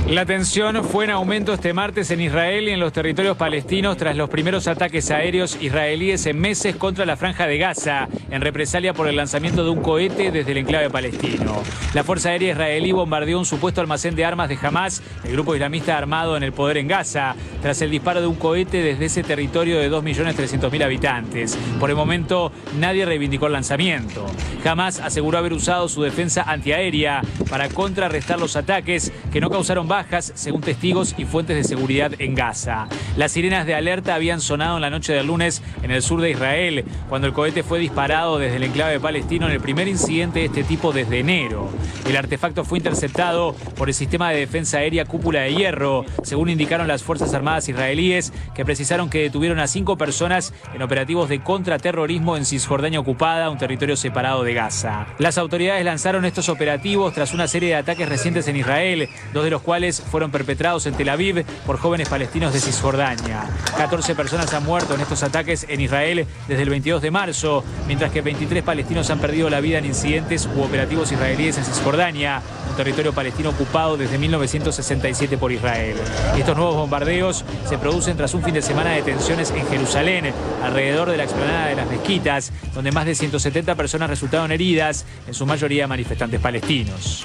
La tensión fue en aumento este martes en Israel y en los territorios palestinos tras los primeros ataques aéreos israelíes en meses contra la Franja de Gaza, en represalia por el lanzamiento de un cohete desde el enclave palestino. La Fuerza Aérea israelí bombardeó un supuesto almacén de armas de Hamás, el grupo islamista armado en el poder en Gaza, tras el disparo de un cohete desde ese territorio de 2.300.000 habitantes. Por el momento, nadie reivindicó el lanzamiento. Hamás aseguró haber usado su defensa antiaérea para contrarrestar los ataques que no causaron bajas, según testigos y fuentes de seguridad en Gaza. Las sirenas de alerta habían sonado en la noche del lunes en el sur de Israel, cuando el cohete fue disparado desde el enclave palestino en el primer incidente de este tipo desde enero. El artefacto fue interceptado por el sistema de defensa aérea Cúpula de Hierro, según indicaron las Fuerzas Armadas israelíes, que precisaron que detuvieron a 5 personas en operativos de contraterrorismo en Cisjordania ocupada, un territorio separado de Gaza. Las autoridades lanzaron estos operativos tras una serie de ataques recientes en Israel, 2 de los cuales fueron perpetrados en Tel Aviv por jóvenes palestinos de Cisjordania. 14 personas han muerto en estos ataques en Israel desde el 22 de marzo, mientras que 23 palestinos han perdido la vida en incidentes u operativos israelíes en Cisjordania, un territorio palestino ocupado desde 1967 por Israel. Estos nuevos bombardeos se producen tras un fin de semana de tensiones en Jerusalén, alrededor de la explanada de las mezquitas, donde más de 170 personas resultaron heridas, en su mayoría manifestantes palestinos.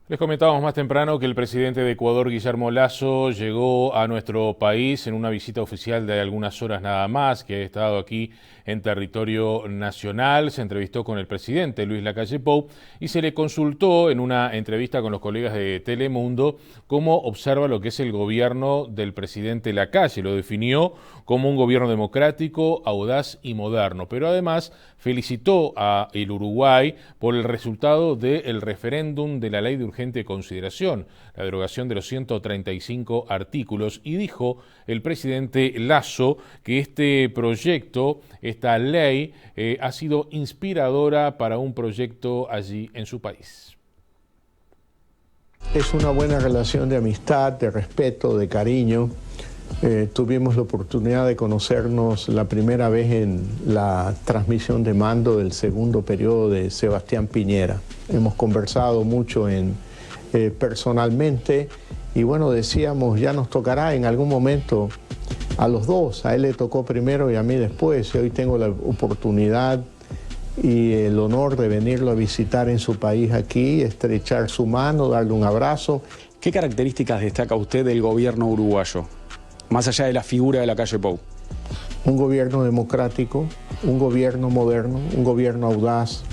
Les comentábamos más temprano que el presidente de Ecuador, Guillermo Lasso, llegó a nuestro país en una visita oficial de algunas horas nada más, que ha estado aquí en territorio nacional. Se entrevistó con el presidente Luis Lacalle Pou y se le consultó en una entrevista con los colegas de Telemundo cómo observa lo que es el gobierno del presidente Lacalle. Lo definió como un gobierno democrático, audaz y moderno, pero además felicitó a el Uruguay por el resultado del referéndum de la ley de urgente consideración, la derogación de los 135 artículos, y dijo el presidente Lasso que este proyecto, esta ley, ha sido inspiradora para un proyecto allí en su país. Es una buena relación de amistad, de respeto, de cariño. Tuvimos la oportunidad de conocernos la primera vez en la transmisión de mando del segundo periodo de Sebastián Piñera. Hemos conversado mucho personalmente y bueno, decíamos, ya nos tocará en algún momento a los dos. A él le tocó primero y a mí después. Y hoy tengo la oportunidad y el honor de venirlo a visitar en su país aquí, estrechar su mano, darle un abrazo. ¿Qué características destaca usted del gobierno uruguayo, más allá de la figura de Lacalle Pou? Un gobierno democrático, un gobierno moderno, un gobierno audaz.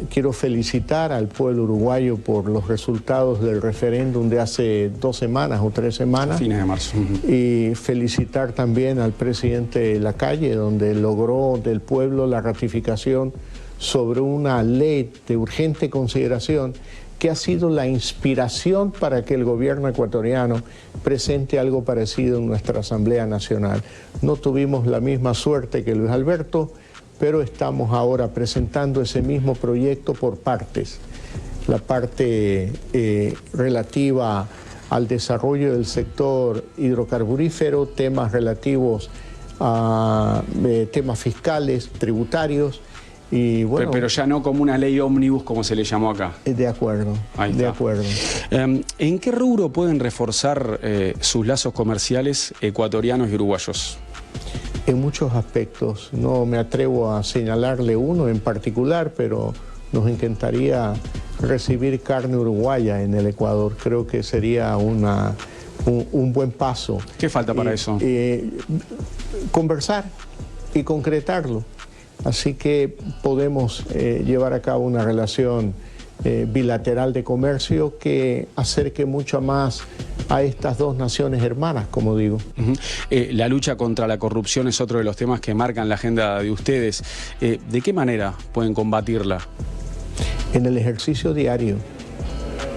Quiero felicitar al pueblo uruguayo por los resultados del referéndum de hace 2 semanas o 3 semanas. Fines de marzo. Y felicitar también al presidente Lacalle, donde logró del pueblo la ratificación sobre una ley de urgente consideración que ha sido la inspiración para que el gobierno ecuatoriano presente algo parecido en nuestra Asamblea Nacional. No tuvimos la misma suerte que Luis Alberto, pero estamos ahora presentando ese mismo proyecto por partes. La parte relativa al desarrollo del sector hidrocarburífero, temas relativos a temas fiscales, tributarios, y bueno, pero ya no como una ley ómnibus como se le llamó acá. De acuerdo, de acuerdo. ¿En qué rubro pueden reforzar sus lazos comerciales ecuatorianos y uruguayos? En muchos aspectos. No me atrevo a señalarle uno en particular, pero nos encantaría recibir carne uruguaya en el Ecuador. Creo que sería un buen paso. ¿Qué falta para eso? Conversar y concretarlo. Así que podemos llevar a cabo una relación bilateral de comercio que acerque mucho más a estas dos naciones hermanas, como digo. La lucha contra la corrupción es otro de los temas que marcan la agenda de ustedes. ¿De qué manera pueden combatirla? En el ejercicio diario.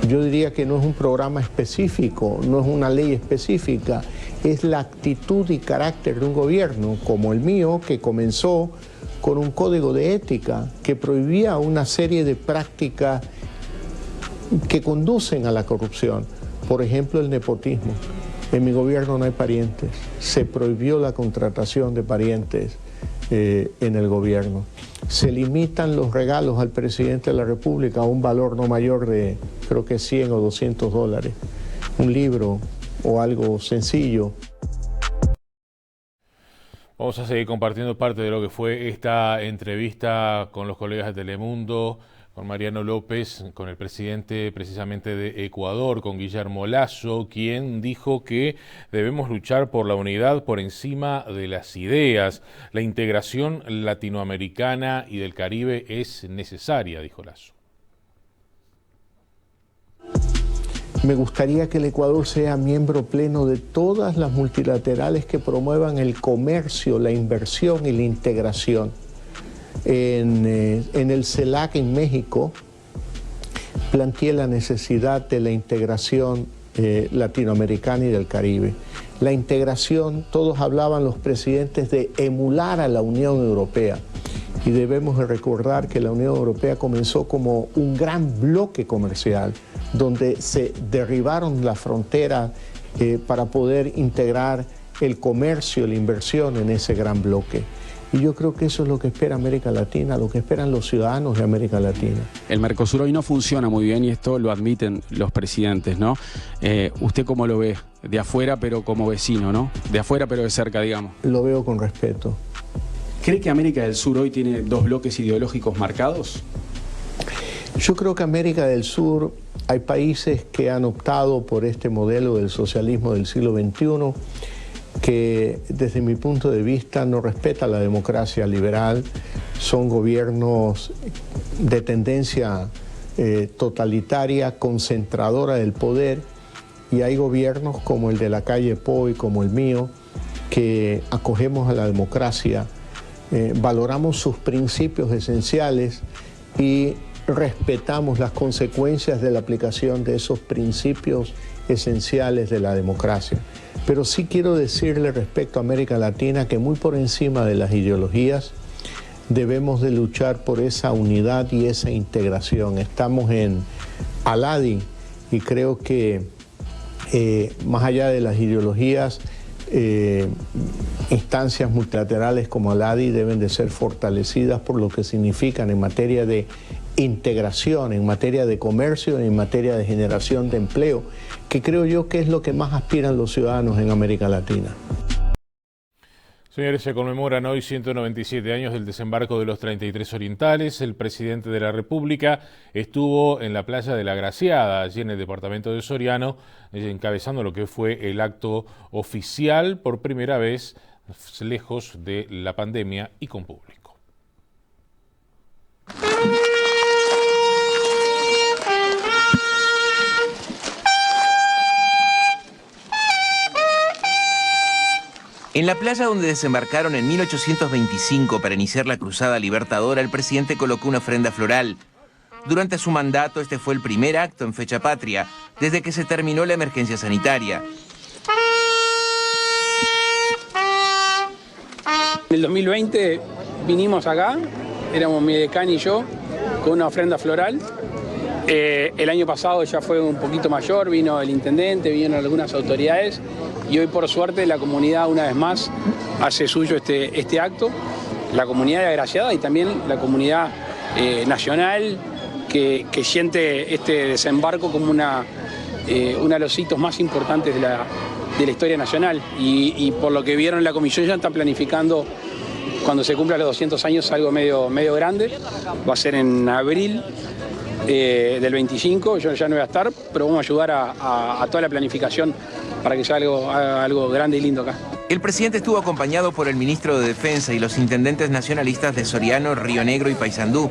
Yo diría que no es un programa específico, no es una ley específica, es la actitud y carácter de un gobierno como el mío, que comenzó con un código de ética que prohibía una serie de prácticas que conducen a la corrupción. Por ejemplo, el nepotismo. En mi gobierno no hay parientes. Se prohibió la contratación de parientes en el gobierno. Se limitan los regalos al presidente de la República a un valor no mayor de, creo que 100 o $200. Un libro o algo sencillo. Vamos a seguir compartiendo parte de lo que fue esta entrevista con los colegas de Telemundo, con Mariano López, con el presidente precisamente de Ecuador, con Guillermo Lasso, quien dijo que debemos luchar por la unidad por encima de las ideas. La integración latinoamericana y del Caribe es necesaria, dijo Lasso. Me gustaría que el Ecuador sea miembro pleno de todas las multilaterales que promuevan el comercio, la inversión y la integración. En el CELAC en México planteé la necesidad de la integración latinoamericana y del Caribe. La integración, todos hablaban los presidentes de emular a la Unión Europea, y debemos de recordar que la Unión Europea comenzó como un gran bloque comercial donde se derribaron las fronteras para poder integrar el comercio, la inversión en ese gran bloque. Y yo creo que eso es lo que espera América Latina, lo que esperan los ciudadanos de América Latina. El Mercosur hoy no funciona muy bien y esto lo admiten los presidentes, ¿no? ¿Usted cómo lo ve? De afuera, pero como vecino, ¿no? De afuera, pero de cerca, digamos. Lo veo con respeto. ¿Cree que América del Sur hoy tiene dos bloques ideológicos marcados? Yo creo que América del Sur, hay países que han optado por este modelo del socialismo del siglo XXI, que desde mi punto de vista no respeta la democracia liberal, son gobiernos de tendencia totalitaria, concentradora del poder, y hay gobiernos como el de la calle Pou y como el mío, que acogemos a la democracia, valoramos sus principios esenciales y respetamos las consecuencias de la aplicación de esos principios esenciales de la democracia. Pero sí quiero decirle respecto a América Latina que muy por encima de las ideologías debemos de luchar por esa unidad y esa integración. Estamos en Aladi y creo que más allá de las ideologías, instancias multilaterales como Aladi deben de ser fortalecidas por lo que significan en materia de integración, en materia de comercio, en materia de generación de empleo, que creo yo que es lo que más aspiran los ciudadanos en América Latina. Señores, se conmemoran hoy 197 años del desembarco de los 33 orientales. El presidente de la República estuvo en la playa de La Graciada, allí en el departamento de Soriano, encabezando lo que fue el acto oficial por primera vez, lejos de la pandemia y con público. En la playa donde desembarcaron en 1825 para iniciar la cruzada libertadora, el presidente colocó una ofrenda floral. Durante su mandato, este fue el primer acto en fecha patria, desde que se terminó la emergencia sanitaria. En el 2020 vinimos acá, éramos mi decano y yo, con una ofrenda floral. El año pasado ya fue un poquito mayor, vino el intendente, vinieron algunas autoridades y hoy por suerte la comunidad una vez más hace suyo este acto. La comunidad de Agraciada y también la comunidad nacional que siente este desembarco como uno de los hitos más importantes de la historia nacional y por lo que vieron en la comisión ya están planificando cuando se cumplan los 200 años algo medio grande, va a ser en abril del 25, yo ya no voy a estar, pero vamos a ayudar a toda la planificación para que sea algo grande y lindo acá. El presidente estuvo acompañado por el ministro de Defensa y los intendentes nacionalistas de Soriano, Río Negro y Paysandú.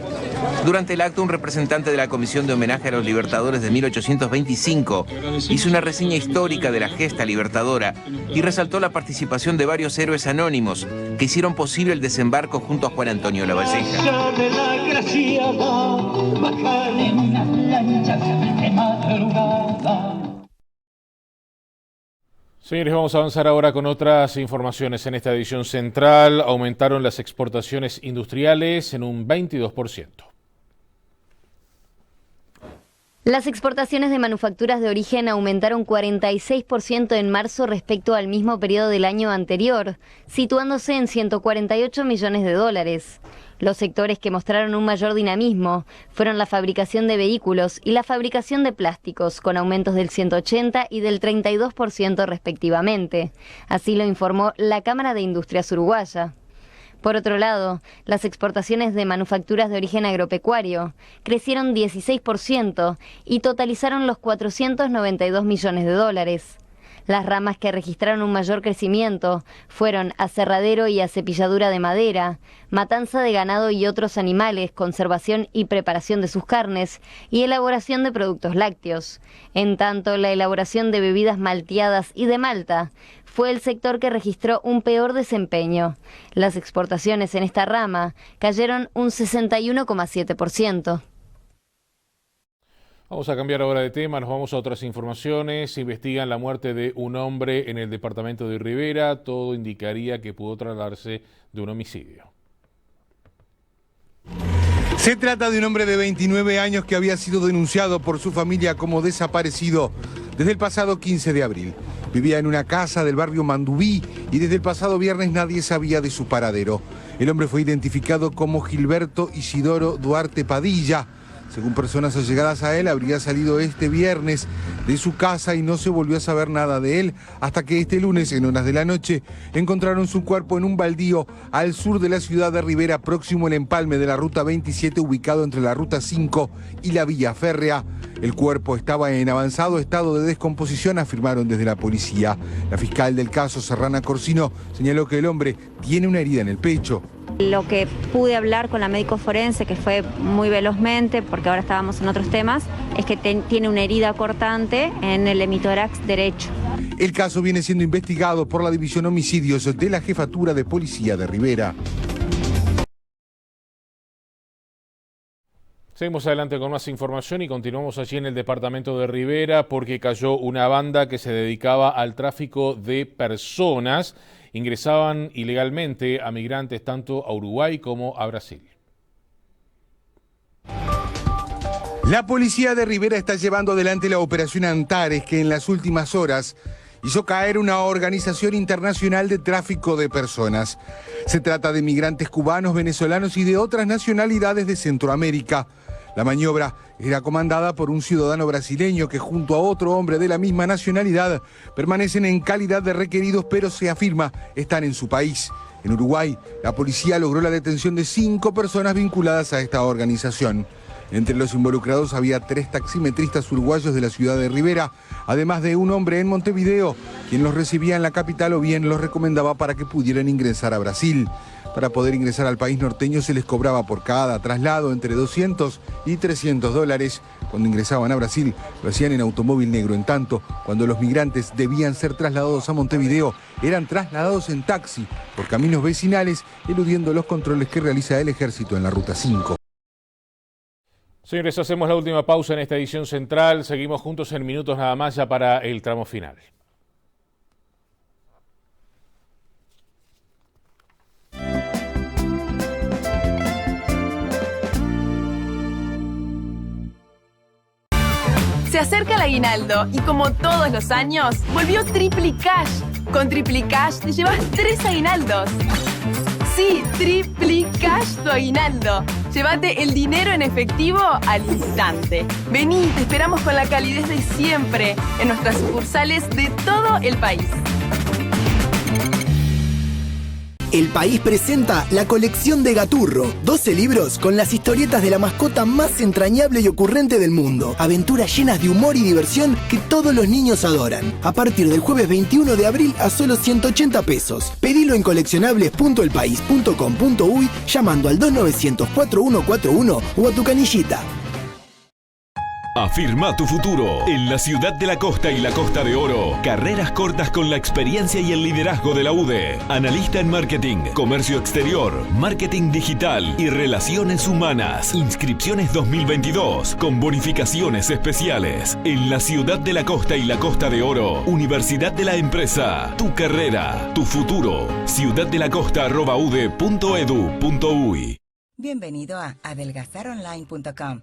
Durante el acto, un representante de la Comisión de Homenaje a los Libertadores de 1825 hizo una reseña histórica de la gesta libertadora y resaltó la participación de varios héroes anónimos que hicieron posible el desembarco junto a Juan Antonio Lavalleja. Señores, vamos a avanzar ahora con otras informaciones. En esta edición central aumentaron las exportaciones industriales en un 22%. Las exportaciones de manufacturas de origen aumentaron 46% en marzo respecto al mismo periodo del año anterior, situándose en 148 millones de dólares. Los sectores que mostraron un mayor dinamismo fueron la fabricación de vehículos y la fabricación de plásticos, con aumentos del 180 y del 32% respectivamente. Así lo informó la Cámara de Industrias Uruguaya. Por otro lado, las exportaciones de manufacturas de origen agropecuario crecieron 16% y totalizaron los 492 millones de dólares. Las ramas que registraron un mayor crecimiento fueron aserradero y acepilladura de madera, matanza de ganado y otros animales, conservación y preparación de sus carnes y elaboración de productos lácteos. En tanto, la elaboración de bebidas malteadas y de malta fue el sector que registró un peor desempeño. Las exportaciones en esta rama cayeron un 61,7%. Vamos a cambiar ahora de tema, nos vamos a otras informaciones. Investigan la muerte de un hombre en el departamento de Rivera. Todo indicaría que pudo tratarse de un homicidio. Se trata de un hombre de 29 años que había sido denunciado por su familia como desaparecido desde el pasado 15 de abril. Vivía en una casa del barrio Mandubí y desde el pasado viernes nadie sabía de su paradero. El hombre fue identificado como Gilberto Isidoro Duarte Padilla. Según personas allegadas a él, habría salido este viernes de su casa y no se volvió a saber nada de él hasta que este lunes, en horas de la noche, encontraron su cuerpo en un baldío al sur de la ciudad de Rivera, próximo al empalme de la Ruta 27, ubicado entre la Ruta 5 y la Vía Férrea. El cuerpo estaba en avanzado estado de descomposición, afirmaron desde la policía. La fiscal del caso, Serrana Corsino, señaló que el hombre tiene una herida en el pecho. Lo que pude hablar con la médico forense, que fue muy velozmente, porque ahora estábamos en otros temas, es que tiene una herida cortante en el hemitórax derecho. El caso viene siendo investigado por la División Homicidios de la Jefatura de Policía de Rivera. Seguimos adelante con más información y continuamos allí en el departamento de Rivera porque cayó una banda que se dedicaba al tráfico de personas. Ingresaban ilegalmente a migrantes tanto a Uruguay como a Brasil. La policía de Rivera está llevando adelante la operación Antares, que en las últimas horas hizo caer una organización internacional de tráfico de personas. Se trata de migrantes cubanos, venezolanos y de otras nacionalidades de Centroamérica. La maniobra era comandada por un ciudadano brasileño que junto a otro hombre de la misma nacionalidad permanecen en calidad de requeridos, pero se afirma están en su país. En Uruguay, la policía logró la detención de 5 personas vinculadas a esta organización. Entre los involucrados había 3 taximetristas uruguayos de la ciudad de Rivera, además de un hombre en Montevideo, quien los recibía en la capital o bien los recomendaba para que pudieran ingresar a Brasil. Para poder ingresar al país norteño se les cobraba por cada traslado entre 200 y 300 dólares. Cuando ingresaban a Brasil lo hacían en automóvil negro. En tanto, cuando los migrantes debían ser trasladados a Montevideo, eran trasladados en taxi por caminos vecinales, eludiendo los controles que realiza el ejército en la Ruta 5. Señores, hacemos la última pausa en esta edición central. Seguimos juntos en minutos nada más ya para el tramo final. Se acerca el aguinaldo y como todos los años, volvió Triplicash. Con Triplicash te llevas 3 aguinaldos. Sí, Triplicash tu aguinaldo. Llévate el dinero en efectivo al instante. Vení, te esperamos con la calidez de siempre en nuestras sucursales de todo el país. El País presenta la colección de Gaturro, 12 libros con las historietas de la mascota más entrañable y ocurrente del mundo. Aventuras llenas de humor y diversión que todos los niños adoran. A partir del jueves 21 de abril a solo 180 pesos. Pedilo en coleccionables.elpaís.com.uy llamando al 2900-4141 o a tu canillita. Afirma tu futuro en la ciudad de la costa y la Costa de Oro. Carreras cortas con la experiencia y el liderazgo de la UDE. Analista en marketing, comercio exterior, marketing digital y relaciones humanas. Inscripciones 2022 con bonificaciones especiales. En la ciudad de la costa y la Costa de Oro. Universidad de la Empresa. Tu carrera, tu futuro. ciudaddelacosta@ude.edu.uy. Bienvenido a adelgazaronline.com.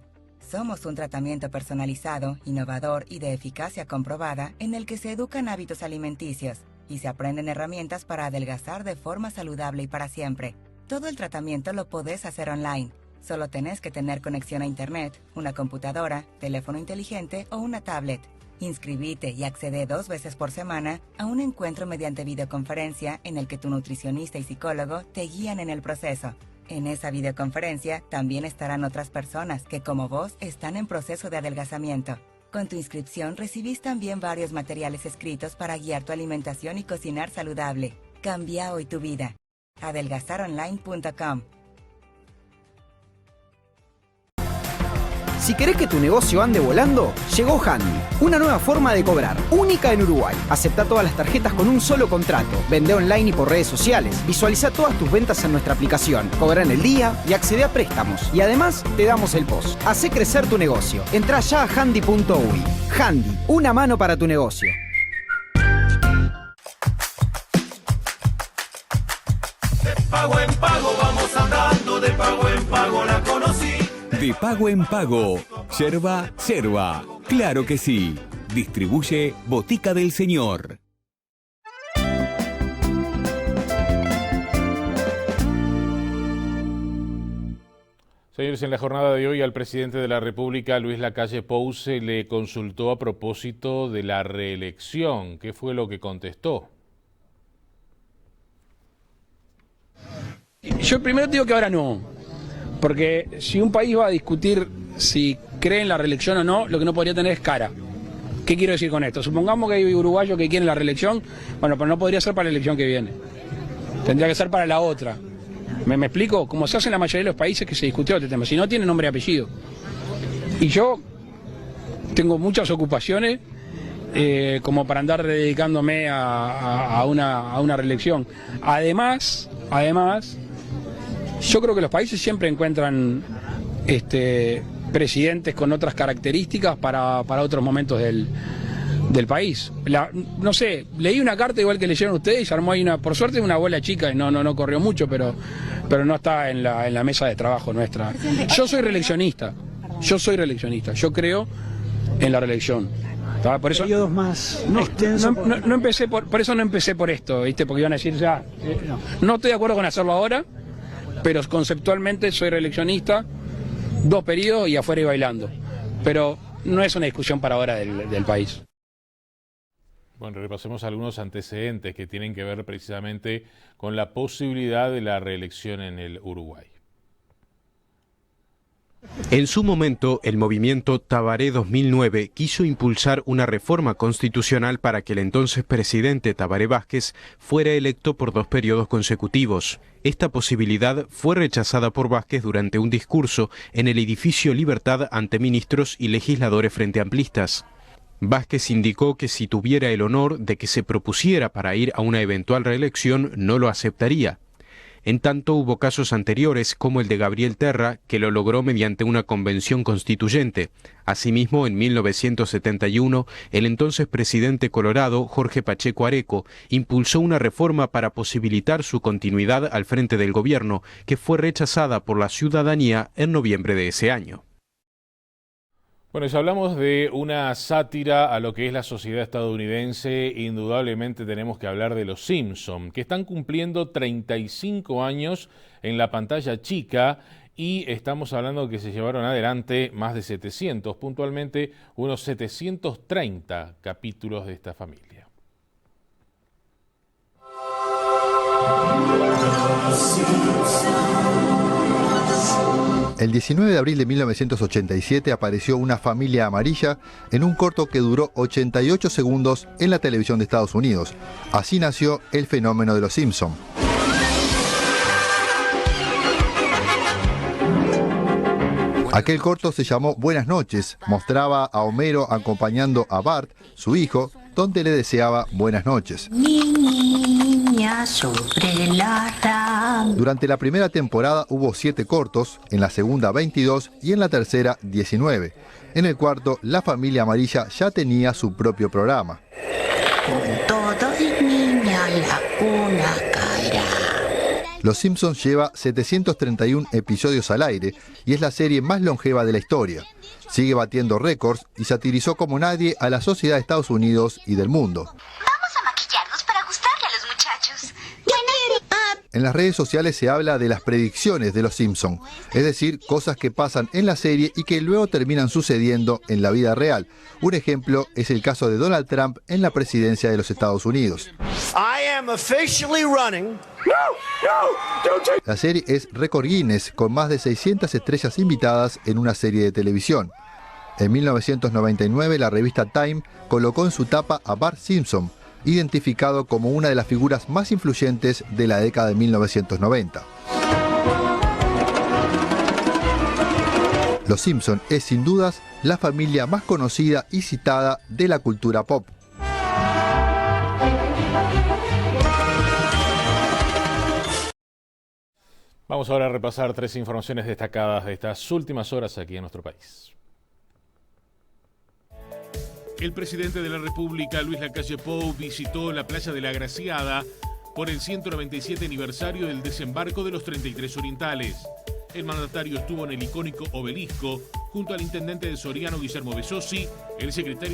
Somos un tratamiento personalizado, innovador y de eficacia comprobada en el que se educan hábitos alimenticios y se aprenden herramientas para adelgazar de forma saludable y para siempre. Todo el tratamiento lo podés hacer online. Solo tenés que tener conexión a internet, una computadora, teléfono inteligente o una tablet. Inscribite y accede 2 veces por semana a un encuentro mediante videoconferencia en el que tu nutricionista y psicólogo te guían en el proceso. En esa videoconferencia también estarán otras personas que, como vos, están en proceso de adelgazamiento. Con tu inscripción recibís también varios materiales escritos para guiar tu alimentación y cocinar saludable. Cambia hoy tu vida. Adelgazaronline.com. Si querés que tu negocio ande volando, llegó Handy, una nueva forma de cobrar, única en Uruguay. Aceptá todas las tarjetas con un solo contrato, vende online y por redes sociales, visualiza todas tus ventas en nuestra aplicación, cobra en el día y accede a préstamos. Y además, te damos el post. Hacé crecer tu negocio. Entrá ya a handy.uy. Handy, una mano para tu negocio. De pago en pago vamos andando, de pago en pago la conocí. De pago en pago, yerba, yerba. Claro que sí. Distribuye Botica del Señor. Señores, en la jornada de hoy al presidente de la República, Luis Lacalle Pou, se le consultó a propósito de la reelección. ¿Qué fue lo que contestó? Yo primero te digo que ahora no. Porque si un país va a discutir si cree en la reelección o no, lo que no podría tener es cara. ¿Qué quiero decir con esto? Supongamos que hay uruguayos que quieren la reelección, bueno, pero no podría ser para la elección que viene. Tendría que ser para la otra. ¿Me explico? Como se hace en la mayoría de los países que se discutió este tema. Si no, tiene nombre y apellido. Y yo tengo muchas ocupaciones como para andar dedicándome a una reelección. Además, yo creo que los países siempre encuentran presidentes con otras características para otros momentos del país. No sé, leí una carta igual que leyeron ustedes y se armó ahí por suerte una bola chica y no corrió mucho, pero no está en la mesa de trabajo nuestra. Yo soy reeleccionista, yo creo en la reelección. Por eso, periodos más extensos. No empecé por eso no empecé por esto, ¿viste? Porque iban a decir ya, no estoy de acuerdo con hacerlo ahora, pero conceptualmente soy reeleccionista, 2 periodos y afuera y bailando. Pero no es una discusión para ahora del país. Bueno, repasemos algunos antecedentes que tienen que ver precisamente con la posibilidad de la reelección en el Uruguay. En su momento, el movimiento Tabaré 2009 quiso impulsar una reforma constitucional para que el entonces presidente Tabaré Vázquez fuera electo por 2 periodos consecutivos. Esta posibilidad fue rechazada por Vázquez durante un discurso en el edificio Libertad ante ministros y legisladores frente amplistas. Vázquez indicó que si tuviera el honor de que se propusiera para ir a una eventual reelección, no lo aceptaría. En tanto, hubo casos anteriores, como el de Gabriel Terra, que lo logró mediante una convención constituyente. Asimismo, en 1971, el entonces presidente colorado, Jorge Pacheco Areco, impulsó una reforma para posibilitar su continuidad al frente del gobierno, que fue rechazada por la ciudadanía en noviembre de ese año. Bueno, si hablamos de una sátira a lo que es la sociedad estadounidense, indudablemente tenemos que hablar de Los Simpson, que están cumpliendo 35 años en la pantalla chica y estamos hablando que se llevaron adelante más de 700, puntualmente unos 730 capítulos de esta familia. El 19 de abril de 1987 apareció Una familia amarilla en un corto que duró 88 segundos en la televisión de Estados Unidos. Así nació el fenómeno de Los Simpson. Aquel corto se llamó Buenas noches, mostraba a Homero acompañando a Bart, su hijo, donde le deseaba buenas noches. Durante la primera temporada hubo 7 cortos, en la segunda 22 y en la tercera 19. En el cuarto, la familia amarilla ya tenía su propio programa. Con todo y niña la una caerá. Los Simpsons lleva 731 episodios al aire y es la serie más longeva de la historia. Sigue batiendo récords y satirizó como nadie a la sociedad de Estados Unidos y del mundo. Vamos a maquillarnos para gustarle a los muchachos. En las redes sociales se habla de las predicciones de los Simpson, es decir, cosas que pasan en la serie y que luego terminan sucediendo en la vida real. Un ejemplo es el caso de Donald Trump en la presidencia de los Estados Unidos. La serie es récord Guinness, con más de 600 estrellas invitadas en una serie de televisión. En 1999, la revista Time colocó en su tapa a Bart Simpson, identificado como una de las figuras más influyentes de la década de 1990. Los Simpson es sin dudas la familia más conocida y citada de la cultura pop. Vamos ahora a repasar 3 informaciones destacadas de estas últimas horas aquí en nuestro país. El presidente de la República, Luis Lacalle Pou, visitó la playa de La Graciada por el 197 aniversario del desembarco de los 33 orientales. El mandatario estuvo en el icónico obelisco junto al intendente de Soriano, Guillermo Besosi, el secretario